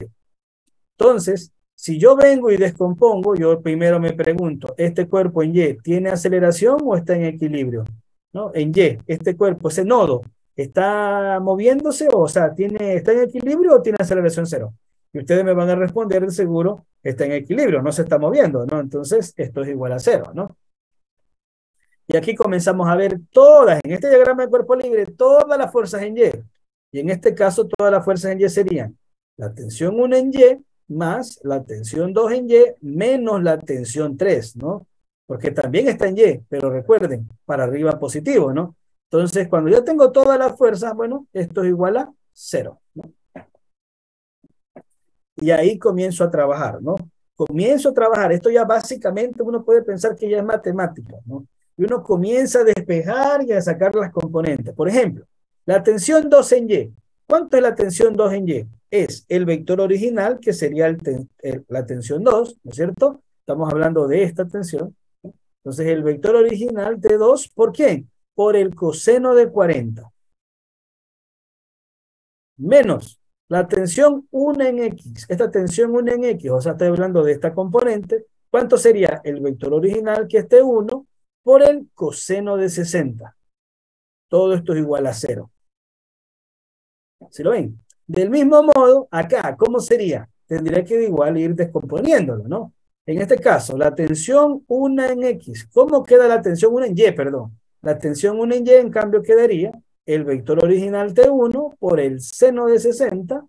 Entonces, si yo vengo y descompongo, yo primero me pregunto, ¿este cuerpo en Y tiene aceleración o está en equilibrio? ¿No? En Y, este cuerpo, ese nodo, ¿está moviéndose o sea, está en equilibrio o tiene aceleración cero? Y ustedes me van a responder de seguro, está en equilibrio, no se está moviendo, ¿no? Entonces, esto es igual a cero, ¿no? Y aquí comenzamos a ver todas, en este diagrama de cuerpo libre, todas las fuerzas en Y. Y en este caso, todas las fuerzas en Y serían la tensión 1 en Y más la tensión 2 en Y menos la tensión 3, ¿no? Porque también está en Y, pero recuerden, para arriba positivo, ¿no? Entonces, cuando yo tengo todas las fuerzas, bueno, esto es igual a 0, ¿no? Y ahí comienzo a trabajar, ¿no? Comienzo a trabajar. Esto ya básicamente uno puede pensar que ya es matemática, ¿no? Y uno comienza a despejar y a sacar las componentes. Por ejemplo, la tensión 2 en Y. ¿Cuánto es la tensión 2 en Y? Es el vector original, que sería la tensión 2, ¿no es cierto? Estamos hablando de esta tensión. Entonces, el vector original de 2, ¿por qué? Por el coseno de 40. Menos La tensión 1 en X, esta tensión 1 en X, o sea, estoy hablando de esta componente, ¿cuánto sería el vector original, que es T1, por el coseno de 60? Todo esto es igual a 0. ¿Sí lo ven? Del mismo modo, acá, ¿cómo sería? Tendría que igual ir descomponiéndolo, ¿no? En este caso, la tensión 1 en X. ¿Cómo queda la tensión 1 en Y? Perdón. La tensión 1 en Y, en cambio, quedaría el vector original T1 por el seno de 60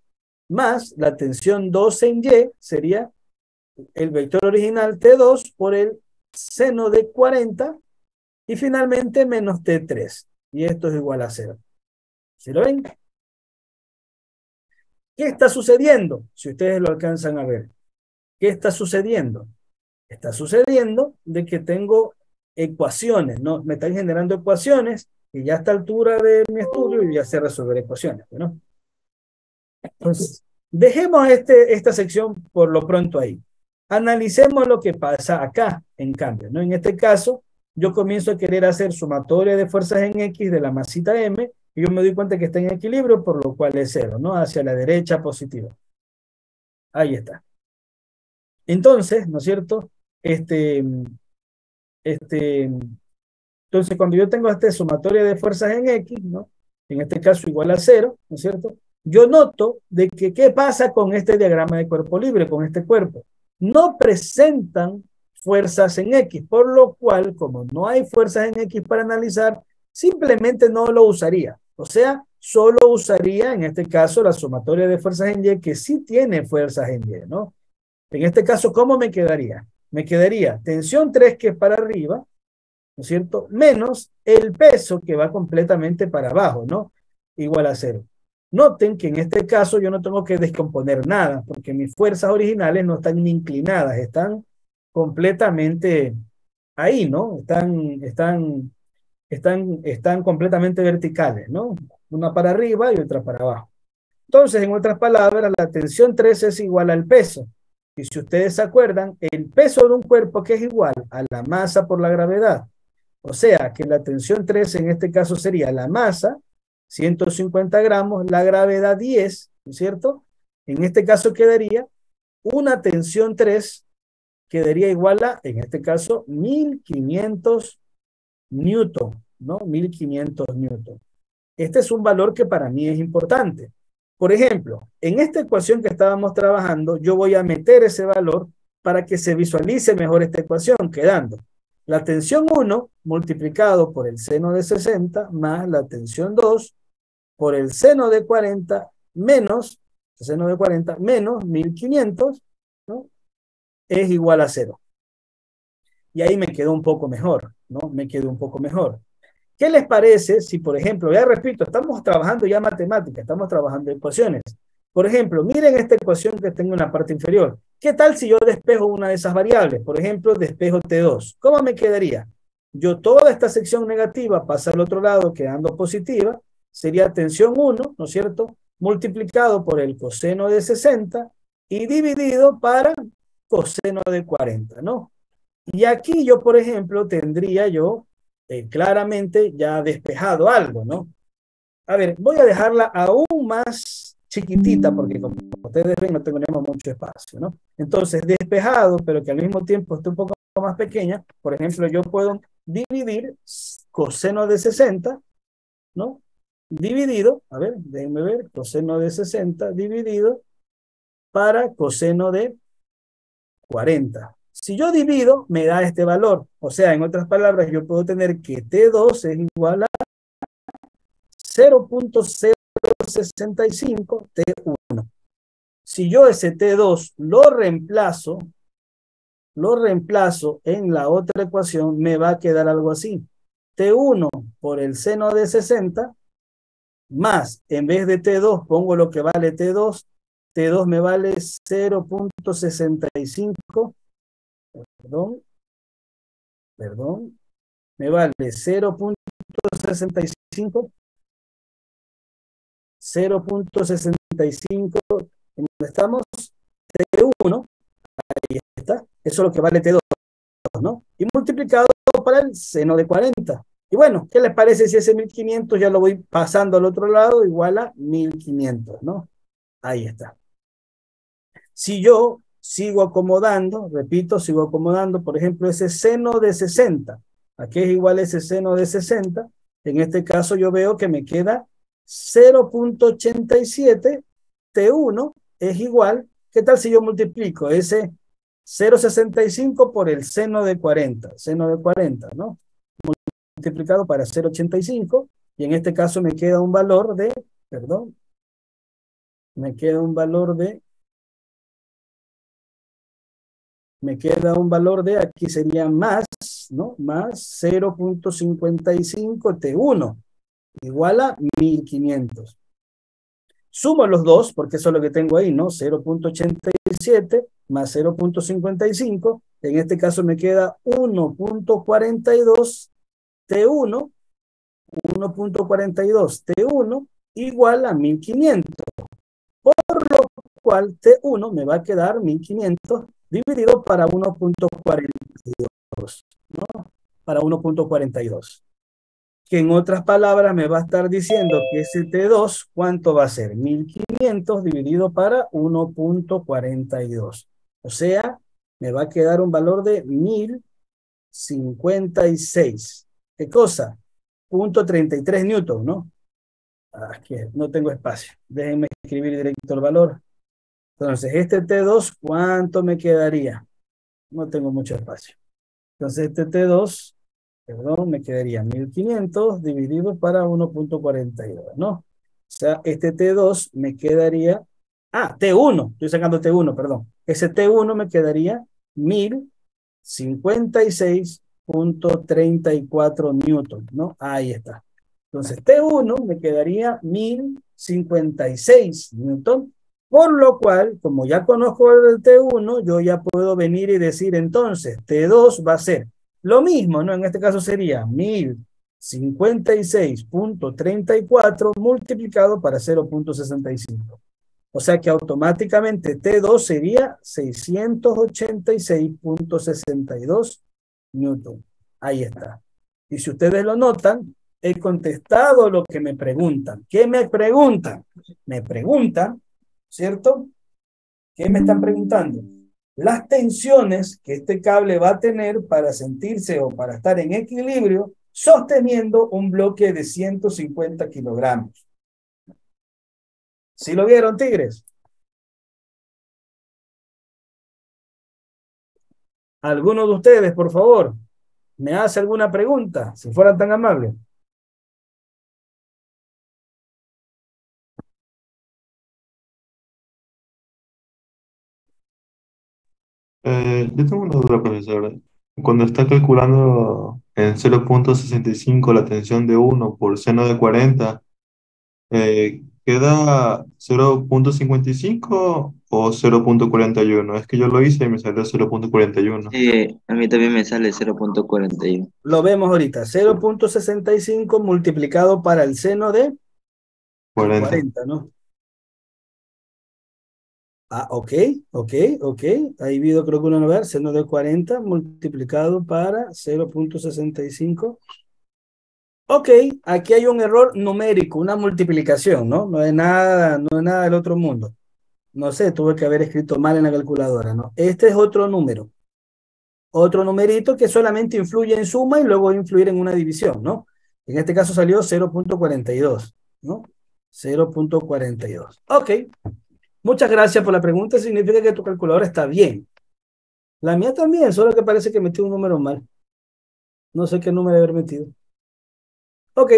más la tensión 2 en Y sería el vector original T2 por el seno de 40 y finalmente menos T3. Y esto es igual a 0. ¿Sí lo ven? ¿Qué está sucediendo? Si ustedes lo alcanzan a ver. ¿Qué está sucediendo? Está sucediendo de que tengo ecuaciones, ¿no? Me están generando ecuaciones y ya a esta altura de mi estudio yo ya sé resolver ecuaciones, ¿no? Entonces, dejemos esta sección por lo pronto ahí. Analicemos lo que pasa acá, en cambio, ¿no? En este caso, yo comienzo a querer hacer sumatoria de fuerzas en X de la masita M y yo me doy cuenta que está en equilibrio, por lo cual es 0, ¿no? Hacia la derecha positiva. Ahí está. Entonces, ¿no es cierto? Este, entonces, cuando yo tengo esta sumatoria de fuerzas en X, ¿no? En este caso igual a 0, ¿no es cierto? Yo noto de que qué pasa con este diagrama de cuerpo libre, con este cuerpo. No presentan fuerzas en X, por lo cual, como no hay fuerzas en X para analizar, simplemente no lo usaría. O sea, solo usaría en este caso la sumatoria de fuerzas en Y, que sí tiene fuerzas en Y, ¿no? En este caso, ¿cómo me quedaría? Me quedaría tensión 3, que es para arriba, ¿no es cierto? Menos el peso, que va completamente para abajo, ¿no? Igual a 0. Noten que en este caso yo no tengo que descomponer nada, porque mis fuerzas originales no están ni inclinadas, están completamente ahí, ¿no? Están completamente verticales, ¿no? Una para arriba y otra para abajo. Entonces, en otras palabras, la tensión 3 es igual al peso. Y si ustedes se acuerdan, el peso de un cuerpo, que es igual a la masa por la gravedad. O sea, que la tensión 3 en este caso sería la masa, 150 gramos, la gravedad 10, ¿no es cierto? En este caso quedaría una tensión 3, quedaría igual a, en este caso, 1500 newton, ¿no? 1500 newton. Este es un valor que para mí es importante. Por ejemplo, en esta ecuación que estábamos trabajando, yo voy a meter ese valor para que se visualice mejor esta ecuación, quedando la tensión 1 multiplicado por el seno de 60 más la tensión 2 por el seno de 40 menos, el seno de 40 menos 1500, ¿no? Es igual a 0. Y ahí me quedó un poco mejor, ¿no? Me quedó un poco mejor. ¿Qué les parece si, por ejemplo, ya repito, estamos trabajando ya matemáticas, estamos trabajando ecuaciones? Por ejemplo, miren esta ecuación que tengo en la parte inferior. ¿Qué tal si yo despejo una de esas variables? Por ejemplo, despejo T2. ¿Cómo me quedaría? Yo toda esta sección negativa pasa al otro lado quedando positiva. Sería tensión 1, ¿no es cierto? Multiplicado por el coseno de 60 y dividido para coseno de 40, ¿no? Y aquí yo, por ejemplo, tendría yo claramente ya despejado algo, ¿no? A ver, voy a dejarla aún más chiquitita porque como ustedes ven no tenemos mucho espacio, ¿no? Entonces, despejado, pero que al mismo tiempo esté un poco más pequeña, por ejemplo, yo puedo dividir coseno de 60, ¿no? Dividido, a ver, déjenme ver, coseno de 60 dividido para coseno de 40. Si yo divido, me da este valor. O sea, en otras palabras, yo puedo tener que T2 es igual a 0.065 T1. Si yo ese T2 lo reemplazo en la otra ecuación, me va a quedar algo así. T1 por el seno de 60 más, en vez de T2, pongo lo que vale T2. T2 me vale 0.65, perdón, me vale 0.65, 0.65, ¿en dónde estamos? T1, ahí está, eso es lo que vale T2, ¿no? Y multiplicado para el seno de 40. Y bueno, ¿qué les parece si ese 1500 ya lo voy pasando al otro lado igual a 1500, ¿no? Ahí está. Si yo sigo acomodando, repito, sigo acomodando, por ejemplo, ese seno de 60, ¿a qué es igual ese seno de 60? En este caso yo veo que me queda 0.87 T1 es igual, ¿qué tal si yo multiplico ese 0.65 por el seno de 40, ¿no? Multiplicado para 0.85 y en este caso me queda un valor de, perdón, me queda un valor de aquí sería más, ¿no? Más 0.55 T1, igual a 1500. Sumo los dos, porque eso es lo que tengo ahí, ¿no? 0.87 más 0.55. En este caso me queda 1.42 T1, 1.42 T1 igual a 1500. Por lo cual T1 me va a quedar 1500 dividido para 1.42, ¿no? Para 1.42. Que en otras palabras me va a estar diciendo que ese T2, ¿cuánto va a ser? 1500 dividido para 1.42. O sea, me va a quedar un valor de 1056. ¿Qué cosa? 0.33 newton, ¿no? Que no tengo espacio. Déjenme escribir directo el valor. Entonces, este T2, ¿cuánto me quedaría? No tengo mucho espacio. Entonces, este T2, perdón, me quedaría 1500 dividido para 1.42, ¿no? O sea, este T2 me quedaría, T1, estoy sacando T1, perdón. Ese T1 me quedaría 1056.34 newton, ¿no? Ahí está. Entonces, T1 me quedaría 1056 newton, por lo cual, como ya conozco el T1, yo ya puedo venir y decir entonces, T2 va a ser lo mismo, ¿no? En este caso sería 1056.34 multiplicado para 0.65. O sea que automáticamente T2 sería 686.62 newton. Ahí está. Y si ustedes lo notan, he contestado lo que me preguntan. ¿Qué me preguntan? Me preguntan, ¿cierto? ¿Qué me están preguntando? Las tensiones que este cable va a tener para sentirse o para estar en equilibrio sosteniendo un bloque de 150 kilogramos. ¿Sí lo vieron, tigres? ¿Alguno de ustedes, por favor, me hace alguna pregunta, si fueran tan amables? Yo tengo una duda, profesor. Cuando está calculando en 0.65 la tensión de uno por seno de 40, ¿queda 0.55 o 0.41? Es que yo lo hice y me salió 0.41. Sí, a mí también me sale 0.41. Lo vemos ahorita, 0.65 multiplicado para el seno de 40. 40, ¿no? Ok, ok. Ahí vido creo que uno va a ver, seno de 40 multiplicado para 0.65. Ok, aquí hay un error numérico, una multiplicación, ¿no? No es nada del otro mundo. No sé, tuve que haber escrito mal en la calculadora, ¿no? Este es otro número, otro numerito que solamente influye en suma y luego va a influir en una división, ¿no? En este caso salió 0.42, ¿no? 0.42. Ok, muchas gracias por la pregunta, significa que tu calculadora está bien. La mía también, solo que parece que metí un número mal. No sé qué número haber metido. Ok,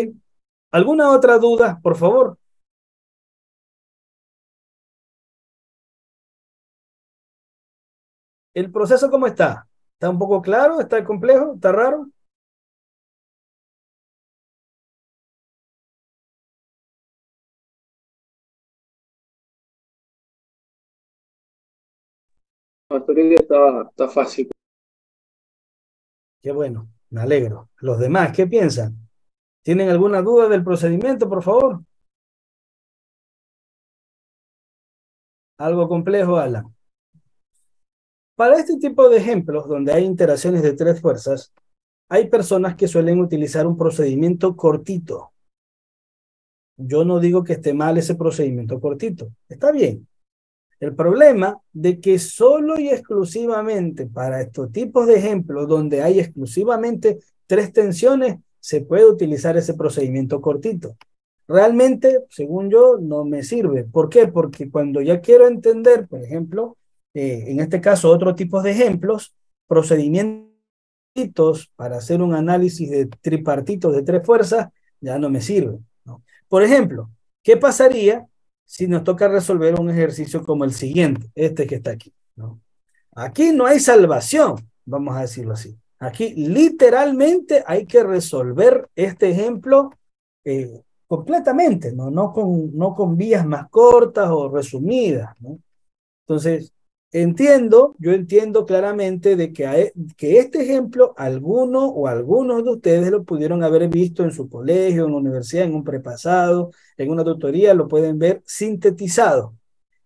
¿alguna otra duda, por favor? ¿El proceso cómo está? ¿Está un poco claro? ¿Está complejo? ¿Está raro? Hasta ahorita está fácil. Qué bueno, me alegro. ¿Los demás qué piensan? ¿Tienen alguna duda del procedimiento, por favor? Algo complejo, Alan. Para este tipo de ejemplos, donde hay interacciones de tres fuerzas, hay personas que suelen utilizar un procedimiento cortito. Yo no digo que esté mal ese procedimiento cortito. Está bien. El problema de que solo y exclusivamente para estos tipos de ejemplos donde hay exclusivamente 3 tensiones, se puede utilizar ese procedimiento cortito. Realmente, según yo, no me sirve. ¿Por qué? Porque cuando ya quiero entender, por ejemplo, en este caso, otro tipo de ejemplos, procedimientos para hacer un análisis de tripartitos de 3 fuerzas, ya no me sirve, ¿no? Por ejemplo, ¿qué pasaría si nos toca resolver un ejercicio como el siguiente, este que está aquí, ¿no? Aquí no hay salvación, vamos a decirlo así. Aquí literalmente hay que resolver este ejemplo completamente, ¿no? No con vías más cortas o resumidas, ¿no? Entonces, yo entiendo claramente de que este ejemplo, alguno o algunos de ustedes lo pudieron haber visto en su colegio, en la universidad, en un prepasado, en una tutoría, lo pueden ver sintetizado.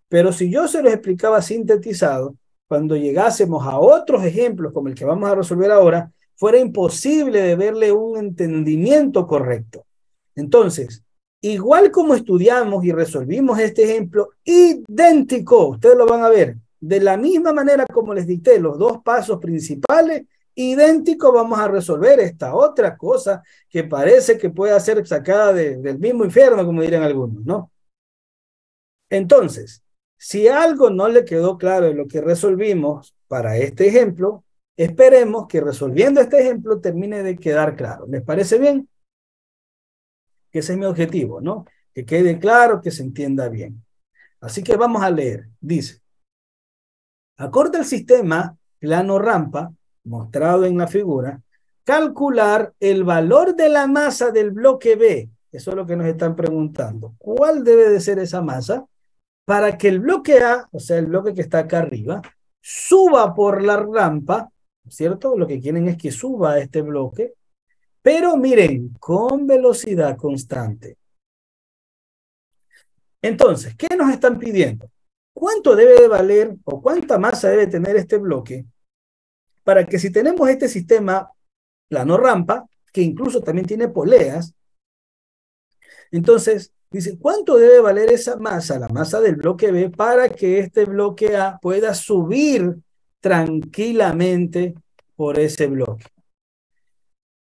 Pero si yo se los explicaba sintetizado, cuando llegásemos a otros ejemplos como el que vamos a resolver ahora, fuera imposible de verle un entendimiento correcto. Entonces, igual como estudiamos y resolvimos este ejemplo, idéntico, ustedes lo van a ver, de la misma manera como les dicté los 2 pasos principales, idéntico vamos a resolver esta otra cosa que parece que puede ser sacada del mismo infierno, como dirían algunos, ¿no? Entonces, si algo no le quedó claro de lo que resolvimos para este ejemplo, esperemos que resolviendo este ejemplo termine de quedar claro. ¿Les parece bien? Que ese es mi objetivo, ¿no? Que quede claro, que se entienda bien. Así que vamos a leer. Dice, acorde al sistema plano rampa, mostrado en la figura, calcular el valor de la masa del bloque B. Eso es lo que nos están preguntando. ¿Cuál debe de ser esa masa? Para que el bloque A, o sea, el bloque que está acá arriba, suba por la rampa, ¿cierto? Lo que quieren es que suba este bloque, pero miren, con velocidad constante. Entonces, ¿qué nos están pidiendo? ¿Cuánto debe de valer o cuánta masa debe tener este bloque para que si tenemos este sistema plano rampa, que incluso también tiene poleas, entonces dice, ¿cuánto debe valer esa masa, la masa del bloque B, para que este bloque A pueda subir tranquilamente por ese bloque?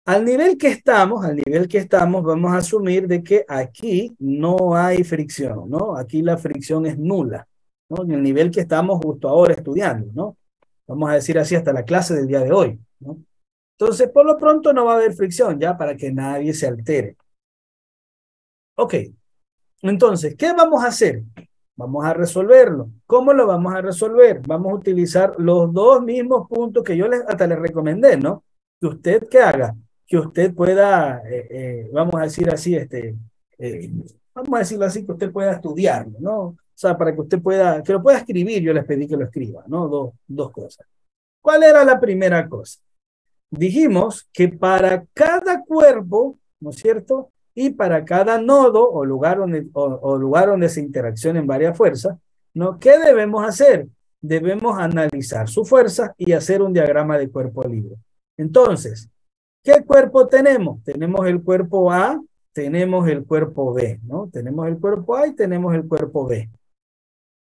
Al nivel que estamos, vamos a asumir de que aquí no hay fricción, ¿no? Aquí la fricción es nula, ¿no? En el nivel que estamos justo ahora estudiando, ¿no? Vamos a decir así hasta la clase del día de hoy, ¿no? Entonces, por lo pronto no va a haber fricción, ya, para que nadie se altere. Ok, entonces, ¿qué vamos a hacer? Vamos a resolverlo. ¿Cómo lo vamos a resolver? Vamos a utilizar los 2 mismos puntos que yo hasta les recomendé, ¿no? Que usted, ¿qué haga? Que usted pueda, vamos a decir así, vamos a decirlo así, que usted pueda estudiarlo, ¿no? O sea, para que usted pueda, que lo pueda escribir, yo les pedí que lo escriba, ¿no? Dos cosas. ¿Cuál era la primera cosa? Dijimos que para cada cuerpo, ¿no es cierto? Y para cada nodo o lugar donde se interaccionen varias fuerzas, ¿no? ¿Qué debemos hacer? Debemos analizar su fuerza y hacer un diagrama de cuerpo libre. Entonces, ¿qué cuerpo tenemos? Tenemos el cuerpo A, tenemos el cuerpo B, ¿no? Tenemos el cuerpo A y tenemos el cuerpo B.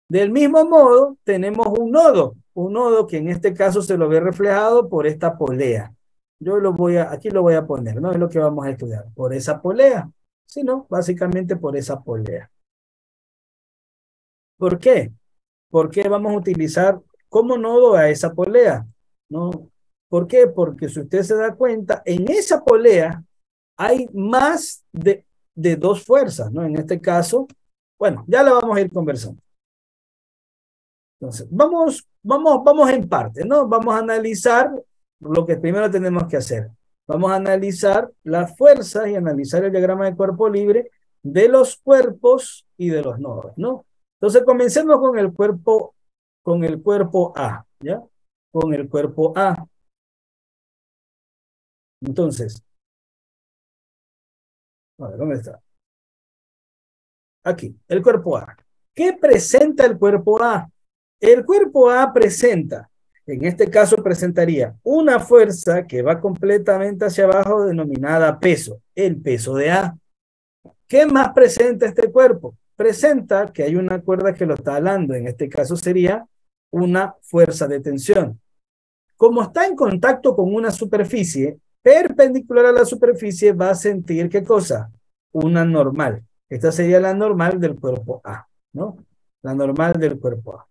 Del mismo modo, tenemos un nodo que en este caso se lo ve reflejado por esta polea. Yo aquí lo voy a poner, ¿no? Es lo que vamos a estudiar, por esa polea. Sí, ¿no? Básicamente por esa polea. ¿Por qué? ¿Por qué vamos a utilizar como nodo a esa polea? ¿No? ¿Por qué? Porque si usted se da cuenta, en esa polea hay más de 2 fuerzas, ¿no? En este caso, bueno, ya la vamos a ir conversando. Entonces, vamos en parte, ¿no? Vamos a analizar lo que primero tenemos que hacer. Vamos a analizar las fuerzas y analizar el diagrama de cuerpo libre de los cuerpos y de los nodos, ¿no? Entonces, comencemos con el cuerpo A, ¿ya? Con el cuerpo A. Entonces, a ver, ¿dónde está? Aquí, el cuerpo A. ¿Qué presenta el cuerpo A? El cuerpo A presenta, en este caso presentaría una fuerza que va completamente hacia abajo denominada peso, el peso de A. ¿Qué más presenta este cuerpo? Presenta que hay una cuerda que lo está jalando. En este caso sería una fuerza de tensión. Como está en contacto con una superficie perpendicular a la superficie, va a sentir ¿qué cosa? Una normal. Esta sería la normal del cuerpo A, ¿no? La normal del cuerpo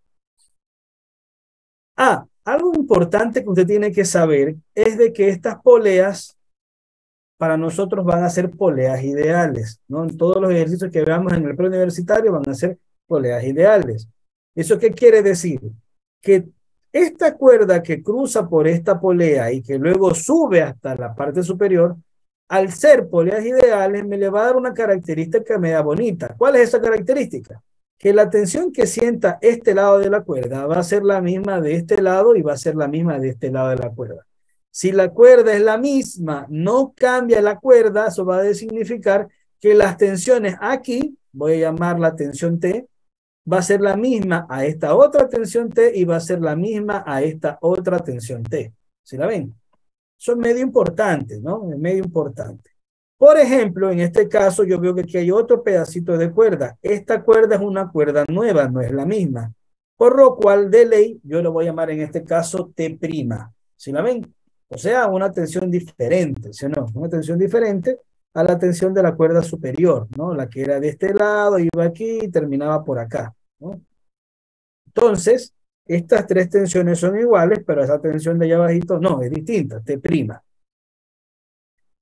A. Algo importante que usted tiene que saber es de que estas poleas para nosotros van a ser poleas ideales, ¿no? En todos los ejercicios que veamos en el preuniversitario van a ser poleas ideales. ¿Eso qué quiere decir? Que esta cuerda que cruza por esta polea y que luego sube hasta la parte superior, al ser poleas ideales, me le va a dar una característica media bonita. ¿Cuál es esa característica? Que la tensión que sienta este lado de la cuerda va a ser la misma de este lado y va a ser la misma de este lado de la cuerda. Si la cuerda es la misma, no cambia la cuerda, eso va a significar que las tensiones aquí, voy a llamar la tensión T, va a ser la misma a esta otra tensión T y va a ser la misma a esta otra tensión T. ¿Sí la ven? Eso es medio importante, ¿no? Es medio importante. Por ', en este caso yo veo que aquí hay otro pedacito de cuerda. Esta cuerda es una cuerda nueva, no es la misma. Por lo cual, de ley, yo lo voy a llamar en este caso T'. ¿Sí la ven? O sea, una tensión diferente, ¿sí o no? Una tensión diferente a la tensión de la cuerda superior, ¿no? La que era de este lado, iba aquí y terminaba por acá, ¿no? Entonces, estas tres tensiones son iguales, pero esa tensión de allá abajito no, es distinta, T'.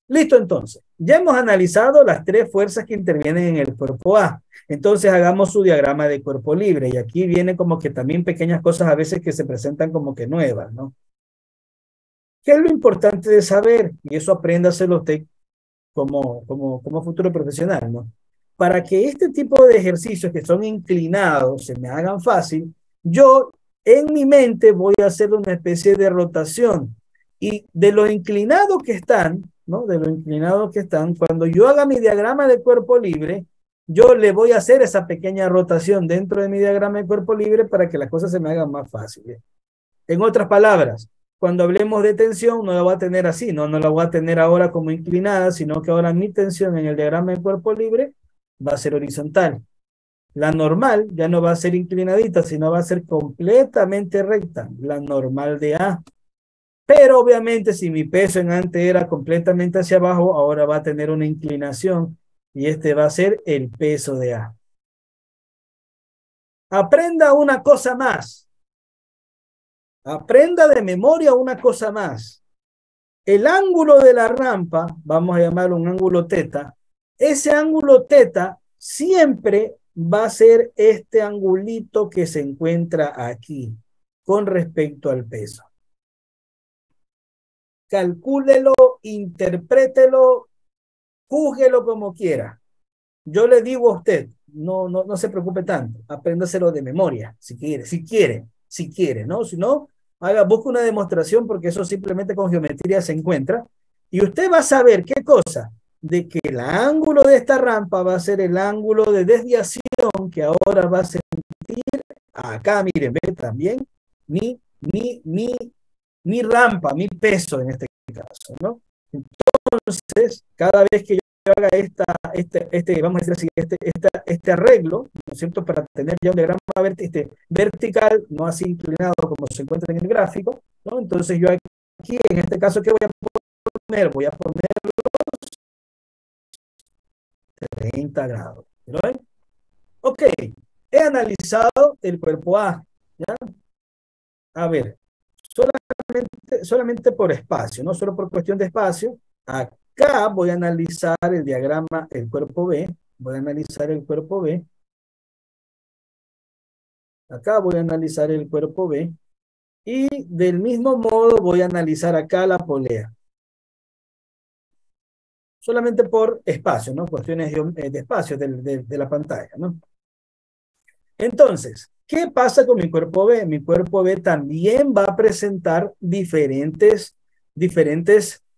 Listo, entonces. Ya hemos analizado las tres fuerzas que intervienen en el cuerpo A. Entonces, hagamos su diagrama de cuerpo libre. Y aquí viene como que también pequeñas cosas a veces que se presentan como que nuevas, ¿no? ¿Qué es lo importante de saber? Y eso apréndaselo usted como futuro profesional, ¿no? Para que este tipo de ejercicios que son inclinados se me hagan fácil, yo en mi mente voy a hacer una especie de rotación. Y de lo inclinado que están, ¿no? De lo inclinado que están, cuando yo haga mi diagrama de cuerpo libre, yo le voy a hacer esa pequeña rotación dentro de mi diagrama de cuerpo libre para que las cosas se me hagan más fáciles. En otras palabras, cuando hablemos de tensión, no la voy a tener así, no la voy a tener ahora como inclinada, sino que ahora mi tensión en el diagrama de cuerpo libre va a ser horizontal. La normal ya no va a ser inclinadita, sino va a ser completamente recta, la normal de A. Pero obviamente si mi peso en antes era completamente hacia abajo, ahora va a tener una inclinación y este va a ser el peso de A. Aprenda una cosa más. Aprenda de memoria una cosa más. El ángulo de la rampa, vamos a llamarlo un ángulo teta, ese ángulo teta siempre va a ser este angulito que se encuentra aquí con respecto al peso. Calcúlelo, interprételo, júzguelo como quiera. Yo le digo a usted, no se preocupe tanto, apréndaselo de memoria, si quiere, ¿no? Si no, busque una demostración porque eso simplemente con geometría se encuentra y usted va a saber qué cosa, de que el ángulo de esta rampa va a ser el ángulo de desviación que ahora va a sentir acá, miren, ve también mi rampa, mi peso en este caso, ¿no? Entonces, cada vez que yo haga vamos a decir así, este arreglo, ¿no es cierto? Para tener ya un diagrama vertical, no así inclinado como se encuentra en el gráfico, ¿no? Entonces yo aquí, en este caso, ¿qué voy a poner? Voy a poner 30 grados, ¿no ven? Ok, he analizado el cuerpo A, ¿ya? A ver, solamente por espacio, no solo por cuestión de espacio. Acá voy a analizar el diagrama, el cuerpo B. Voy a analizar el cuerpo B. Acá voy a analizar el cuerpo B. Y del mismo modo voy a analizar acá la polea. Solamente por espacio, ¿no? Cuestiones de espacio de la pantalla, ¿no? Entonces, ¿qué pasa con mi cuerpo B? Mi cuerpo B también va a presentar diferentes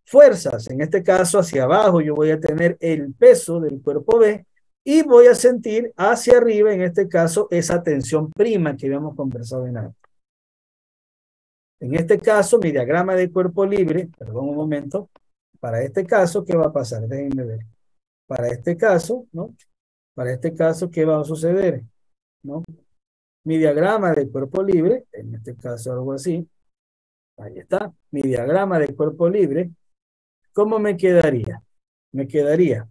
fuerzas. En este caso, hacia abajo yo voy a tener el peso del cuerpo B y voy a sentir hacia arriba, en este caso, esa tensión prima que habíamos conversado en antes. En este caso, mi diagrama de cuerpo libre, perdón un momento, para este caso, ¿qué va a pasar? Déjenme ver. para este caso, ¿no? Para este caso, ¿qué va a suceder? ¿No? Mi diagrama de cuerpo libre, en este caso algo así, ahí está, mi diagrama de cuerpo libre, ¿cómo me quedaría? Me quedaría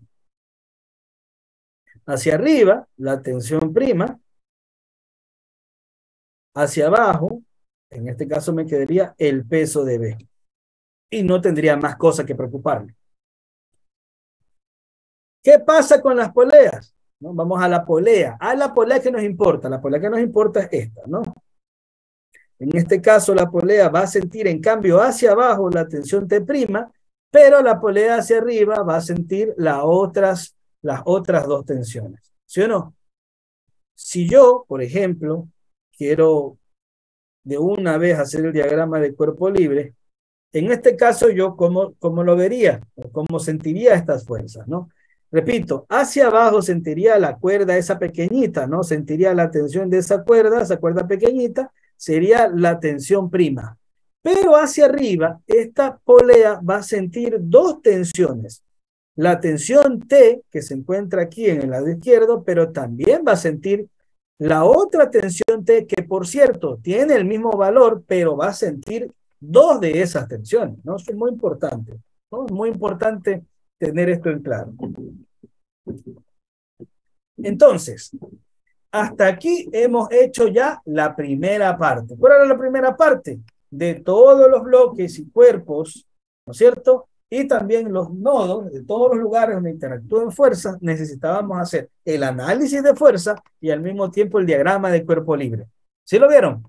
hacia arriba, la tensión prima, hacia abajo, en este caso me quedaría el peso de B. Y no tendría más cosas que preocuparme. ¿Qué pasa con las poleas? ¿No? Vamos a la polea. A la polea que nos importa. La polea que nos importa es esta, ¿no? En este caso, la polea va a sentir, en cambio, hacia abajo la tensión T', pero la polea hacia arriba va a sentir las otras dos tensiones. ¿Sí o no? Si yo, por ejemplo, quiero de una vez hacer el diagrama de cuerpo libre, en este caso yo cómo lo vería, o cómo sentiría estas fuerzas, ¿no? Repito, hacia abajo sentiría la cuerda esa pequeñita, ¿no? Sentiría la tensión de esa cuerda pequeñita, sería la tensión prima. Pero hacia arriba, esta polea va a sentir dos tensiones. La tensión T, que se encuentra aquí en el lado izquierdo, pero también va a sentir la otra tensión T, que por cierto, tiene el mismo valor, pero va a sentir dos de esas tensiones, ¿no? Eso es muy importante, ¿no? Es muy importante tener esto en claro. Entonces, hasta aquí hemos hecho ya la primera parte. ¿Cuál era la primera parte? De todos los bloques y cuerpos, ¿no es cierto? Y también los nodos de todos los lugares donde interactúan fuerzas, necesitábamos hacer el análisis de fuerza y al mismo tiempo el diagrama de cuerpo libre. ¿Sí lo vieron?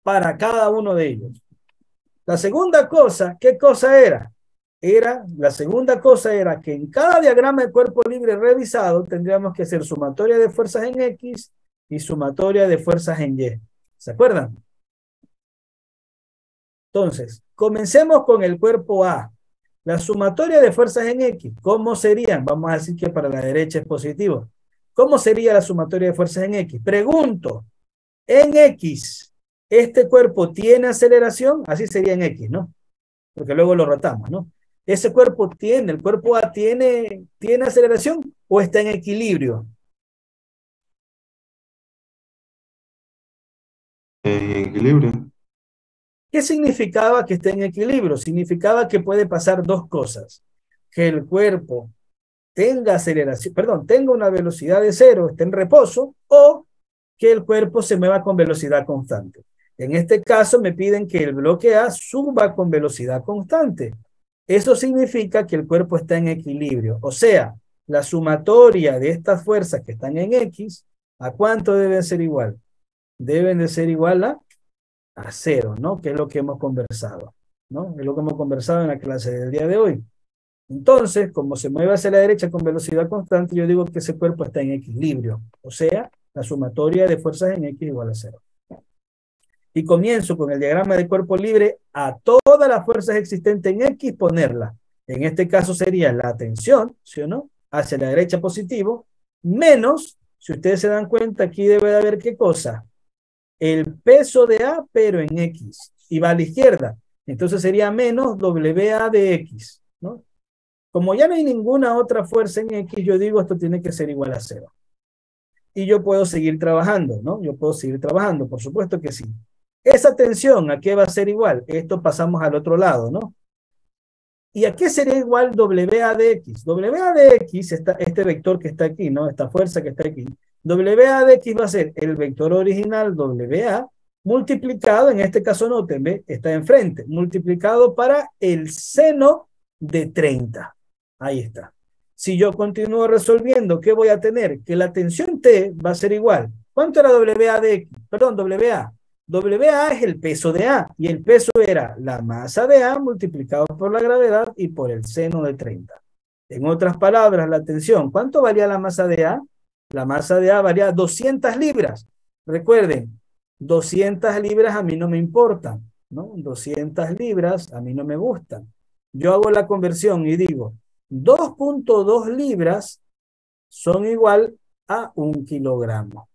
Para cada uno de ellos. La segunda cosa, ¿qué cosa era? La segunda cosa era que en cada diagrama de cuerpo libre revisado tendríamos que hacer sumatoria de fuerzas en X y sumatoria de fuerzas en Y. ¿Se acuerdan? Entonces, comencemos con el cuerpo A. La sumatoria de fuerzas en X, ¿cómo serían? Vamos a decir que para la derecha es positivo. ¿Cómo sería la sumatoria de fuerzas en X? Pregunto, en X, ¿este cuerpo tiene aceleración? Así sería en X, ¿no? Porque luego lo rotamos, ¿no? ¿Ese cuerpo el cuerpo A tiene aceleración o está en equilibrio? En equilibrio. ¿Qué significaba que esté en equilibrio? Significaba que puede pasar dos cosas. Que el cuerpo tenga aceleración, tenga una velocidad de cero, esté en reposo, o que el cuerpo se mueva con velocidad constante. En este caso me piden que el bloque A suba con velocidad constante. Eso significa que el cuerpo está en equilibrio. O sea, la sumatoria de estas fuerzas que están en X, ¿a cuánto deben ser igual? Deben de ser igual a cero, ¿no? Que es lo que hemos conversado, ¿no? Es lo que hemos conversado en la clase del día de hoy. Entonces, como se mueve hacia la derecha con velocidad constante, yo digo que ese cuerpo está en equilibrio. O sea, la sumatoria de fuerzas en X igual a cero. Y comienzo con el diagrama de cuerpo libre a todas las fuerzas existentes en X ponerla. En este caso sería la tensión, ¿sí o no? Hacia la derecha positivo, menos, si ustedes se dan cuenta, aquí debe de haber ¿qué cosa? El peso de A, pero en X. Y va a la izquierda. Entonces sería menos WA de X, ¿no? Como ya no hay ninguna otra fuerza en X, yo digo esto tiene que ser igual a cero. Y yo puedo seguir trabajando, ¿no? Yo puedo seguir trabajando, por supuesto que sí. Esa tensión, ¿a qué va a ser igual? Esto pasamos al otro lado, ¿no? ¿Y a qué sería igual WA de X? WA de X, este vector que está aquí, ¿no? Esta fuerza que está aquí. WA de X va a ser el vector original WA multiplicado, en este caso noten, ¿ve? Está enfrente, multiplicado para el seno de 30. Ahí está. Si yo continúo resolviendo, ¿qué voy a tener? Que la tensión T va a ser igual. ¿Cuánto era WA de X? Perdón, WA. WA es el peso de A, y el peso era la masa de A multiplicado por la gravedad y por el seno de 30. En otras palabras, la tensión, ¿cuánto valía la masa de A? La masa de A valía 200 libras. Recuerden, 200 libras a mí no me importan, ¿no? 200 libras a mí no me gustan. Yo hago la conversión y digo, 2.2 libras son igual a 1 kilogramo.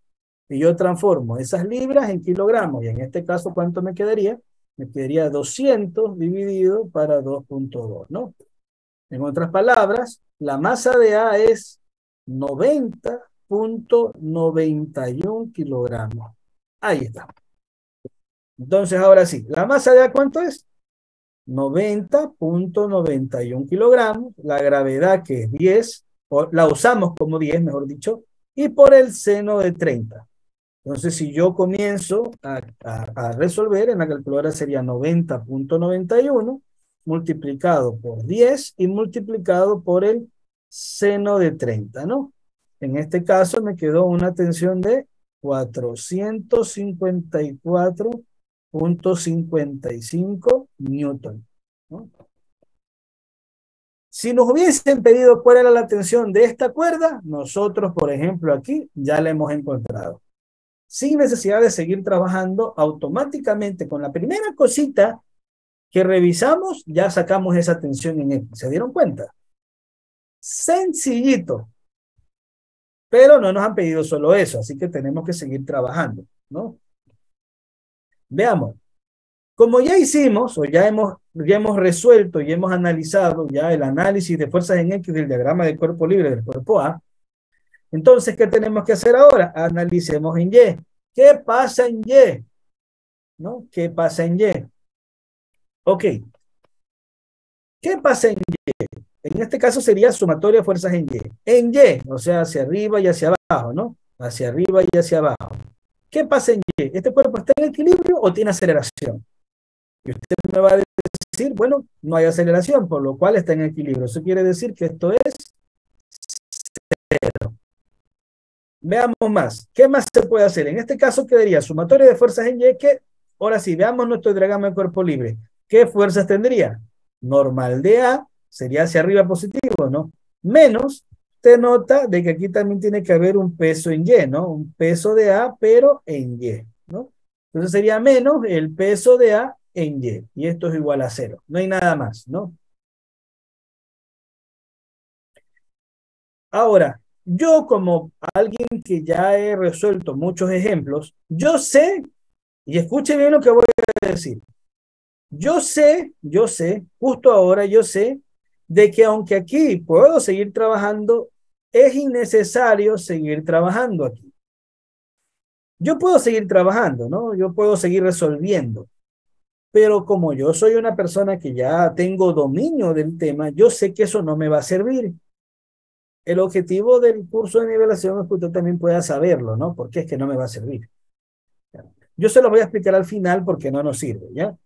Y yo transformo esas libras en kilogramos. Y en este caso, ¿cuánto me quedaría? Me quedaría 200 dividido para 2.2, ¿no? En otras palabras, la masa de A es 90,91 kilogramos. Ahí está. Entonces, ahora sí, ¿la masa de A cuánto es? 90,91 kilogramos. La gravedad, que es 10, la usamos como 10, mejor dicho, y por el seno de 30. Entonces, si yo comienzo a resolver, en la calculadora sería 90,91 multiplicado por 10 y multiplicado por el seno de 30, ¿no? En este caso me quedó una tensión de 454,55 newton, ¿no? Si nos hubiesen pedido cuál era la tensión de esta cuerda, nosotros, por ejemplo, aquí ya la hemos encontrado. Sin necesidad de seguir trabajando, automáticamente con la primera cosita que revisamos, ya sacamos esa tensión en X. ¿Se dieron cuenta? Sencillito. Pero no nos han pedido solo eso, así que tenemos que seguir trabajando, ¿no? Veamos. Como ya hicimos, o ya hemos resuelto y hemos analizado ya el análisis de fuerzas en X del diagrama del cuerpo libre del cuerpo A, entonces, ¿qué tenemos que hacer ahora? Analicemos en Y. ¿Qué pasa en Y? ¿No? ¿Qué pasa en Y? Ok. ¿Qué pasa en Y? En este caso sería sumatoria de fuerzas en Y. En Y, o sea, hacia arriba y hacia abajo, ¿no? Hacia arriba y hacia abajo. ¿Qué pasa en Y? ¿Este cuerpo está en equilibrio o tiene aceleración? Y usted me va a decir, bueno, no hay aceleración, por lo cual está en equilibrio. Eso quiere decir que esto es cero. Veamos más. ¿Qué más se puede hacer? En este caso quedaría sumatoria de fuerzas en Y, que ahora sí, veamos nuestro diagrama de cuerpo libre. ¿Qué fuerzas tendría? Normal de A sería hacia arriba positivo, ¿no? Menos, usted nota de que aquí también tiene que haber un peso en Y, ¿no? Un peso de A, pero en Y, ¿no? Entonces sería menos el peso de A en Y. Y esto es igual a 0. No hay nada más, ¿no? Ahora, yo como alguien que ya he resuelto muchos ejemplos, yo sé, y escuche bien lo que voy a decir, yo sé, justo ahora yo sé, de que aunque aquí puedo seguir trabajando, es innecesario seguir trabajando aquí. Yo puedo seguir trabajando, ¿no? Yo puedo seguir resolviendo, pero como yo soy una persona que ya tengo dominio del tema, yo sé que eso no me va a servir. El objetivo del curso de nivelación es que usted también pueda saberlo, ¿no? Porque es que no me va a servir. Yo se lo voy a explicar al final porque no nos sirve, ¿ya?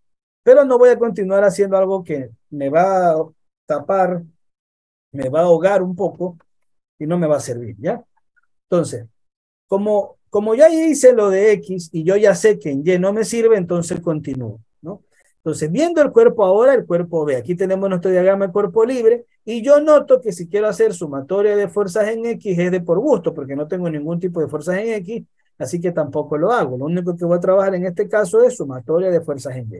Pero no voy a continuar haciendo algo que me va a tapar, me va a ahogar un poco y no me va a servir, ¿ya? Entonces, como ya hice lo de X y yo ya sé que en Y no me sirve, entonces continúo, ¿no? Entonces, viendo el cuerpo ahora, el cuerpo B. Aquí tenemos nuestro diagrama de cuerpo libre y yo noto que si quiero hacer sumatoria de fuerzas en X es de por gusto, porque no tengo ningún tipo de fuerzas en X, así que tampoco lo hago. Lo único que voy a trabajar en este caso es sumatoria de fuerzas en Y.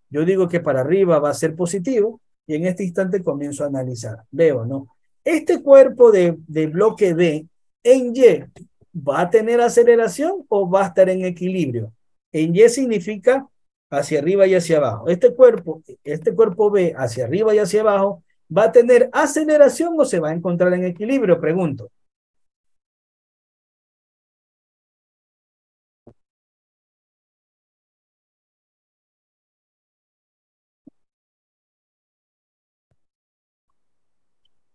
Yo digo que para arriba va a ser positivo y en este instante comienzo a analizar. Veo, ¿no? Este cuerpo de bloque B en Y, ¿va a tener aceleración o va a estar en equilibrio? En Y significa hacia arriba y hacia abajo. Este cuerpo B hacia arriba y hacia abajo, ¿va a tener aceleración o se va a encontrar en equilibrio? Pregunto.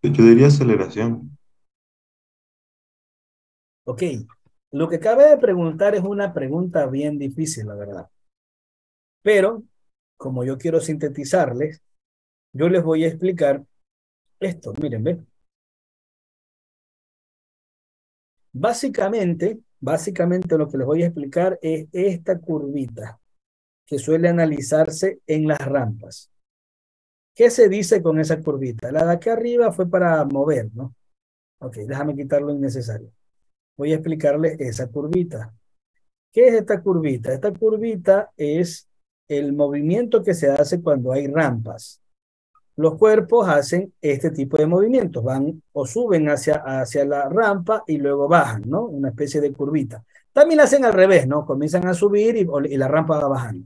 Yo diría aceleración. Ok. Lo que cabe de preguntar es una pregunta bien difícil, la verdad. Pero, como yo quiero sintetizarles, yo les voy a explicar esto. Miren, ¿ven? Básicamente lo que les voy a explicar es esta curvita que suele analizarse en las rampas. ¿Qué se dice con esa curvita? La de acá arriba fue para mover, ¿no? Ok, déjame quitar lo innecesario. Voy a explicarles esa curvita. ¿Qué es esta curvita? Esta curvita es el movimiento que se hace cuando hay rampas. Los cuerpos hacen este tipo de movimientos, van o suben hacia la rampa y luego bajan, ¿no? Una especie de curvita. También la hacen al revés, ¿no? Comienzan a subir y la rampa va bajando.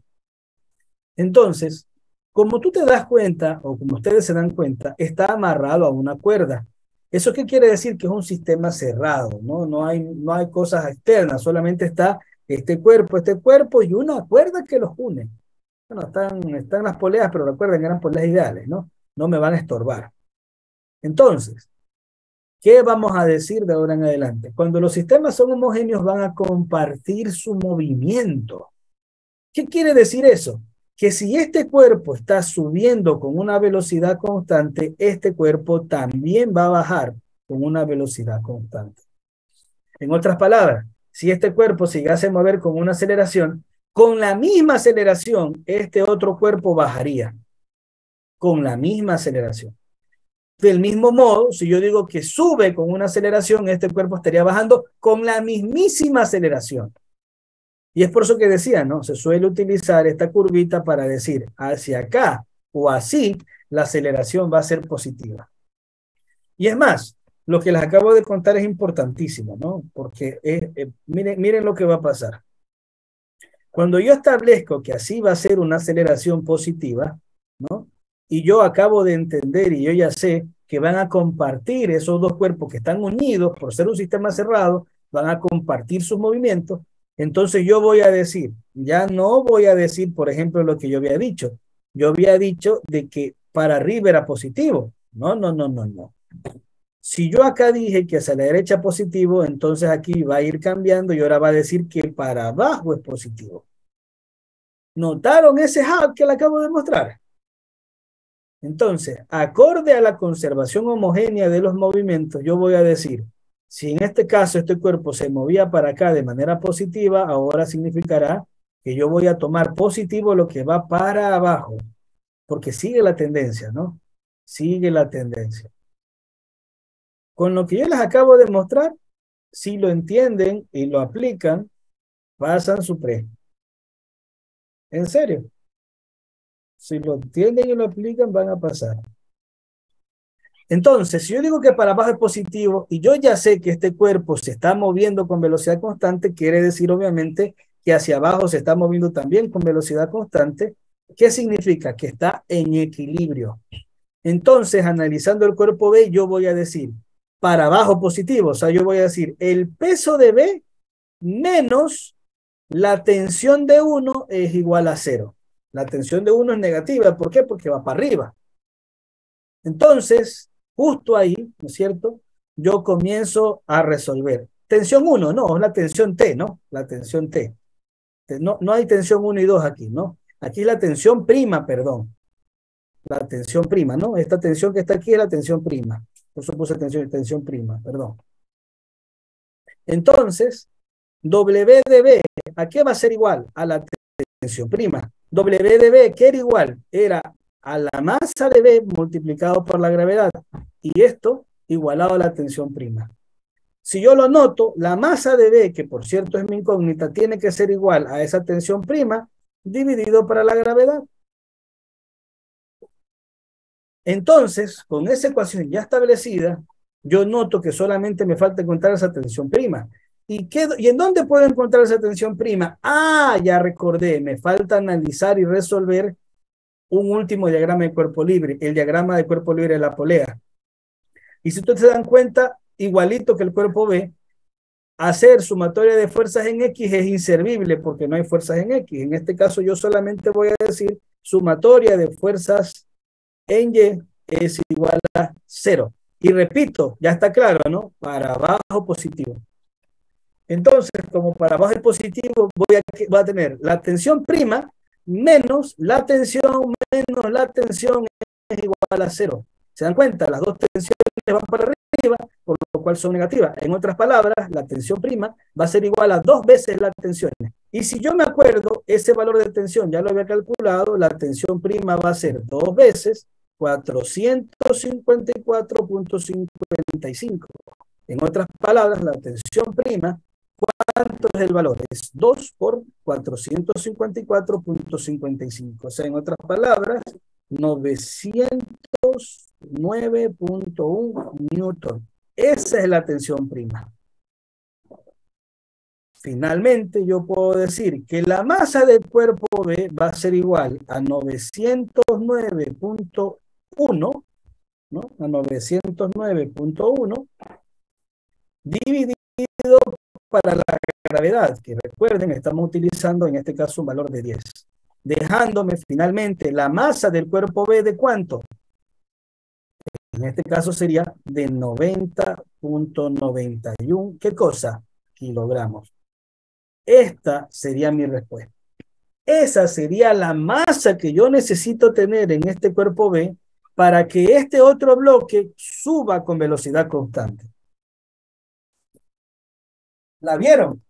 Entonces, Como tú te das cuenta, o como ustedes se dan cuenta, está amarrado a una cuerda. ¿Eso qué quiere decir? Que es un sistema cerrado, ¿no? No hay cosas externas, solamente está este cuerpo y una cuerda que los une. Bueno, están las poleas, pero recuerden que eran poleas ideales, ¿no? No me van a estorbar. Entonces, ¿qué vamos a decir de ahora en adelante? Cuando los sistemas son homogéneos, van a compartir su movimiento. ¿Qué quiere decir eso? Que si este cuerpo está subiendo con una velocidad constante, este cuerpo también va a bajar con una velocidad constante. En otras palabras, si este cuerpo se llegase a mover con una aceleración, con la misma aceleración, este otro cuerpo bajaría. Con la misma aceleración. Del mismo modo, si yo digo que sube con una aceleración, este cuerpo estaría bajando con la mismísima aceleración. Y es por eso que decía, ¿no? Se suele utilizar esta curvita para decir hacia acá o así, la aceleración va a ser positiva. Y es más, lo que les acabo de contar es importantísimo, ¿no? Porque miren lo que va a pasar. Cuando yo establezco que así va a ser una aceleración positiva, ¿no? Y yo acabo de entender y yo ya sé que van a compartir esos dos cuerpos que están unidos por ser un sistema cerrado, van a compartir sus movimientos. Entonces yo voy a decir, ya no voy a decir, por ejemplo, lo que yo había dicho. Yo había dicho de que para arriba era positivo. No, no, no, no, no. Si yo acá dije que hacia la derecha positivo, entonces aquí va a ir cambiando y ahora va a decir que para abajo es positivo. ¿Notaron ese hack que le acabo de mostrar? Entonces, acorde a la conservación homogénea de los movimientos, yo voy a decir, si en este caso este cuerpo se movía para acá de manera positiva, ahora significará que yo voy a tomar positivo lo que va para abajo, porque sigue la tendencia, ¿no? Sigue la tendencia. Con lo que yo les acabo de mostrar, si lo entienden y lo aplican, pasan su pre. ¿En serio? Si lo entienden y lo aplican, van a pasar. Entonces, si yo digo que para abajo es positivo y yo ya sé que este cuerpo se está moviendo con velocidad constante, quiere decir obviamente que hacia abajo se está moviendo también con velocidad constante. ¿Qué significa? Que está en equilibrio. Entonces, analizando el cuerpo B, yo voy a decir para abajo positivo. O sea, yo voy a decir el peso de B menos la tensión de 1 es igual a 0. La tensión de 1 es negativa. ¿Por qué? Porque va para arriba. Entonces, justo ahí, ¿no es cierto? Yo comienzo a resolver. Tensión 1, no, es la tensión T, ¿no? La tensión T. No hay tensión 1 y 2 aquí, ¿no? Aquí es la tensión prima, perdón. La tensión prima, ¿no? Esta tensión que está aquí es la tensión prima. Por eso puse tensión prima, perdón. Entonces, W de B, ¿a qué va a ser igual? A la tensión prima. W de B, ¿qué era igual? Era a la masa de B multiplicado por la gravedad. Y esto igualado a la tensión prima. Si yo lo noto, la masa de B, que por cierto es mi incógnita, tiene que ser igual a esa tensión prima dividido para la gravedad. Entonces, con esa ecuación ya establecida, yo noto que solamente me falta encontrar esa tensión prima. ¿Y en dónde puedo encontrar esa tensión prima? Ah, ya recordé, me falta analizar y resolver un último diagrama de cuerpo libre, el diagrama de cuerpo libre de la polea. Y si ustedes se dan cuenta, igualito que el cuerpo B, hacer sumatoria de fuerzas en X es inservible porque no hay fuerzas en X. En este caso yo solamente voy a decir sumatoria de fuerzas en Y es igual a 0. Y repito, ya está claro, ¿no? Para abajo positivo. Entonces, como para abajo es positivo, voy a tener la tensión prima menos la tensión es igual a 0. ¿Se dan cuenta? Las dos tensiones van para arriba, por lo cual son negativas. En otras palabras, la tensión prima va a ser igual a 2 veces la tensión. Y si yo me acuerdo, ese valor de tensión ya lo había calculado, la tensión prima va a ser 2 veces 454.55. En otras palabras, la tensión prima, ¿cuánto es el valor? Es 2 por 454.55. O sea, en otras palabras, 909.1 newton. Esa es la tensión prima. Finalmente, yo puedo decir que la masa del cuerpo B va a ser igual a 909.1, ¿no? A 909.1 dividido para la gravedad, que recuerden, estamos utilizando en este caso un valor de 10, dejándome finalmente la masa del cuerpo B de ¿cuánto? En este caso sería de 90.91, ¿qué cosa? Kilogramos. Esta sería mi respuesta. Esa sería la masa que yo necesito tener en este cuerpo B para que este otro bloque suba con velocidad constante. ¿La vieron?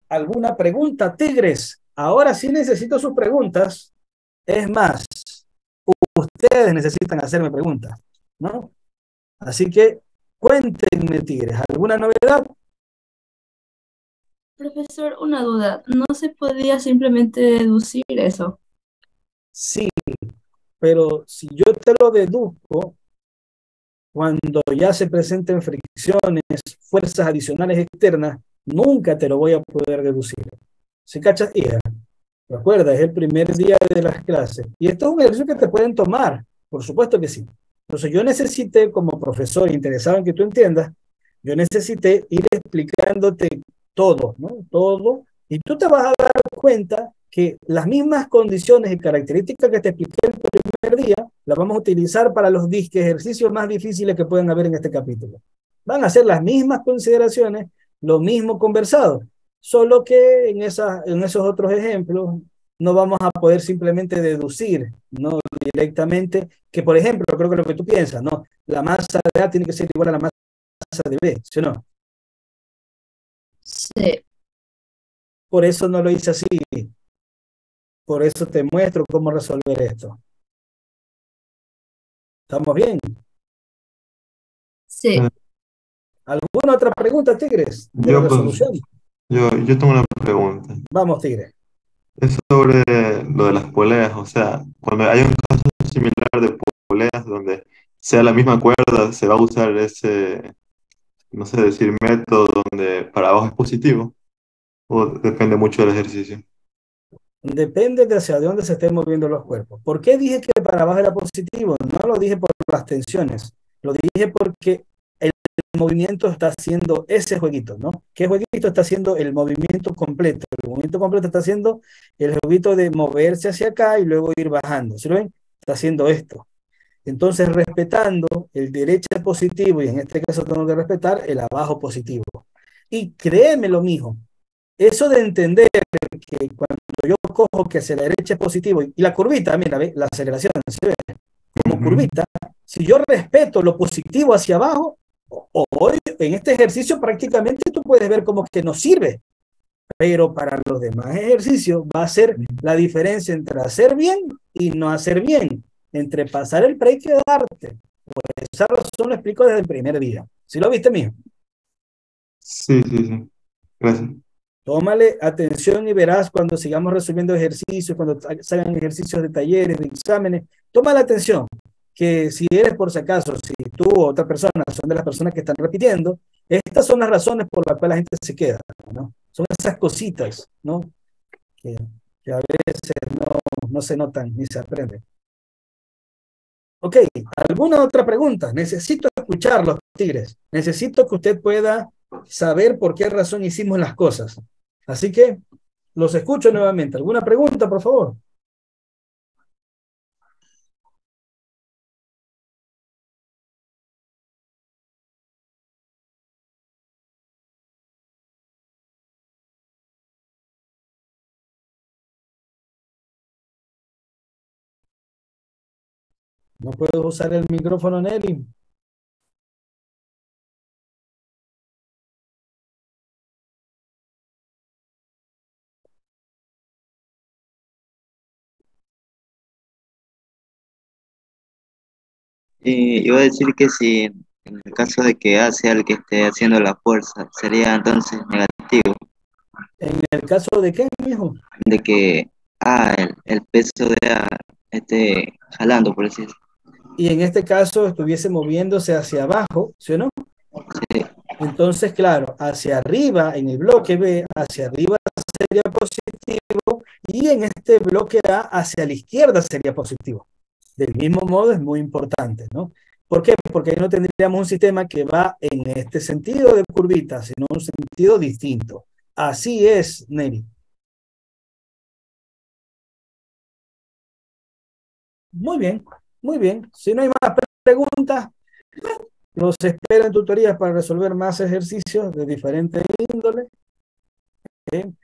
¿Alguna pregunta, tigres? Ahora sí necesito sus preguntas. Es más, ustedes necesitan hacerme preguntas, ¿no? Así que cuéntenme, tigres, ¿alguna novedad? Profesor, una duda. ¿No se podía simplemente deducir eso? Sí, pero si yo te lo deduzco, cuando ya se presenten fricciones, fuerzas adicionales externas, nunca te lo voy a poder deducir. ¿Sí cachas? Recuerda, es el primer día de las clases. Y esto es un ejercicio que te pueden tomar, por supuesto que sí. Entonces yo necesité, como profesor interesado en que tú entiendas, yo necesité ir explicándote todo, ¿no? Todo. Y tú te vas a dar cuenta que las mismas condiciones y características que te expliqué el primer día, las vamos a utilizar para los ejercicios más difíciles que pueden haber en este capítulo. Van a ser las mismas consideraciones, lo mismo conversado, solo que en esos otros ejemplos no vamos a poder simplemente deducir, no directamente, que por ejemplo, creo que lo que tú piensas, no, la masa de A tiene que ser igual a la masa de B, ¿sí o no? Sí. Por eso no lo hice así, por eso te muestro cómo resolver esto. ¿Estamos bien? Sí. ¿Alguna otra pregunta, Tigres, de la Yo, pues, resolución? yo tengo una pregunta. Vamos, Tigres. Es sobre lo de las poleas. O sea, cuando hay un caso similar de poleas donde sea la misma cuerda, se va a usar ese, no sé decir, método donde para abajo es positivo. O depende mucho del ejercicio. Depende de hacia dónde se estén moviendo los cuerpos. ¿Por qué dije que para abajo era positivo? No lo dije por las tensiones, lo dije porque el movimiento está haciendo ese jueguito, ¿no? ¿Qué jueguito está haciendo el movimiento completo? El movimiento completo está haciendo el jueguito de moverse hacia acá y luego ir bajando. ¿Sí lo ven? Está haciendo esto. Entonces, respetando el derecho positivo, y en este caso tengo que respetar el abajo positivo. Y créemelo, mijo, eso de entender que cuando yo cojo que hacia la derecha es positivo y la curvita, mira, ¿ve? La aceleración, ¿se ve? Como curvita, si yo respeto lo positivo hacia abajo, hoy en este ejercicio prácticamente tú puedes ver como que no sirve, pero para los demás ejercicios va a ser la diferencia entre hacer bien y no hacer bien, entre pasar el break y quedarte. Por esa razón lo explico desde el primer día. ¿Sí lo viste, mijo? Sí, sí, sí. Gracias. Tómale atención y verás cuando sigamos resolviendo ejercicios, cuando salgan ejercicios de talleres, de exámenes, tómale atención, que si eres por si acaso, si tú o otra persona son de las personas que están repitiendo, estas son las razones por las cuales la gente se queda, ¿no? Son esas cositas, ¿no? Que, que a veces no se notan ni se aprenden. Ok, ¿alguna otra pregunta? Necesito escuchar los tigres. Necesito que usted pueda saber por qué razón hicimos las cosas. Así que los escucho nuevamente. ¿Alguna pregunta, por favor? ¿No puedo usar el micrófono, Nelly? Y iba a decir que si en el caso de que A sea el que esté haciendo la fuerza, sería entonces negativo, ¿En el caso de qué, mijo? de que el peso de A esté jalando, por decir. Y en este caso estuviese moviéndose hacia abajo, ¿sí o no? Sí. Entonces, claro, hacia arriba, en el bloque B, hacia arriba sería positivo, y en este bloque A, hacia la izquierda sería positivo. Del mismo modo, es muy importante, ¿no? ¿Por qué? Porque ahí no tendríamos un sistema que va en este sentido de curvita, sino un sentido distinto. Así es, Neri. Muy bien, muy bien. Si no hay más preguntas, los espero en tutorías para resolver más ejercicios de diferente índole.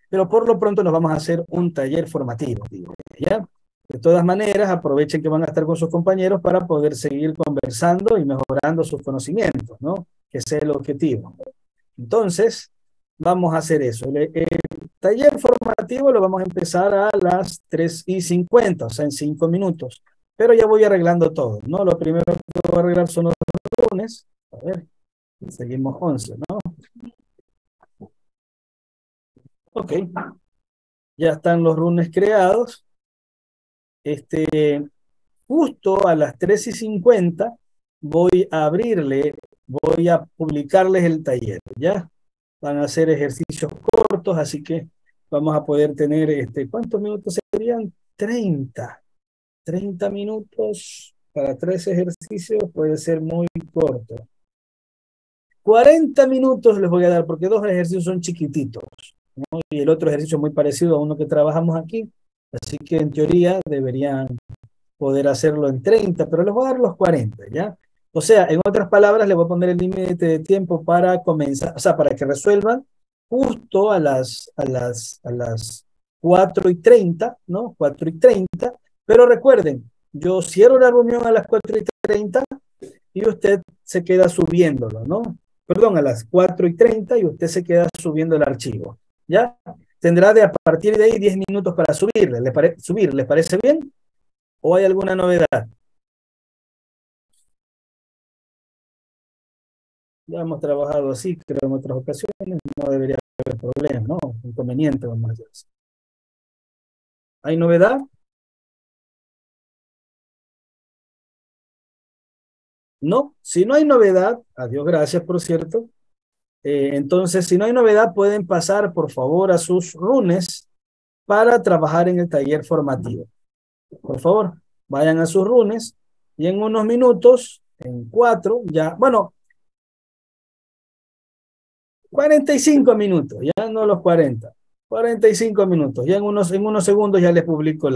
Pero por lo pronto nos vamos a hacer un taller formativo, digo, ¿ya? De todas maneras, aprovechen que van a estar con sus compañeros para poder seguir conversando y mejorando sus conocimientos, ¿no? Que ese es el objetivo. Entonces, vamos a hacer eso. El taller formativo lo vamos a empezar a las 3:50, o sea, en 5 minutos. Pero ya voy arreglando todo, ¿no? Lo primero que voy a arreglar son los lunes. A ver, seguimos 11, ¿no? Ok, ya están los runes creados. Justo a las 3:50 voy a abrirle, voy a publicarles el taller, ¿ya? Van a ser ejercicios cortos, así que vamos a poder tener, ¿cuántos minutos serían? 30 minutos para 3 ejercicios, puede ser muy corto. 40 minutos les voy a dar, porque 2 ejercicios son chiquititos, ¿no? Y el otro ejercicio es muy parecido a uno que trabajamos aquí, así que en teoría deberían poder hacerlo en 30, pero les voy a dar los 40, ¿ya? O sea, en otras palabras, les voy a poner el límite de tiempo para comenzar, o sea, para que resuelvan justo a las 4:30, ¿no? 4:30, pero recuerden, yo cierro la reunión a las 4:30 y usted se queda subiéndolo, ¿no? Perdón, a las 4:30 y usted se queda subiendo el archivo, ¿ya? Tendrá a partir de ahí 10 minutos para subirle, ¿les parece bien? ¿O hay alguna novedad? Ya hemos trabajado así, creo, en otras ocasiones, no debería haber problema, ¿no? Inconveniente, vamos a decir. ¿Hay novedad? No, si no hay novedad, adiós, gracias, por cierto. Entonces, si no hay novedad, pueden pasar, por favor, a sus runes para trabajar en el taller formativo. Por favor, vayan a sus runes y en unos minutos, en 4, ya, bueno, 45 minutos, ya no los 40. 45 minutos, ya en unos segundos ya les publico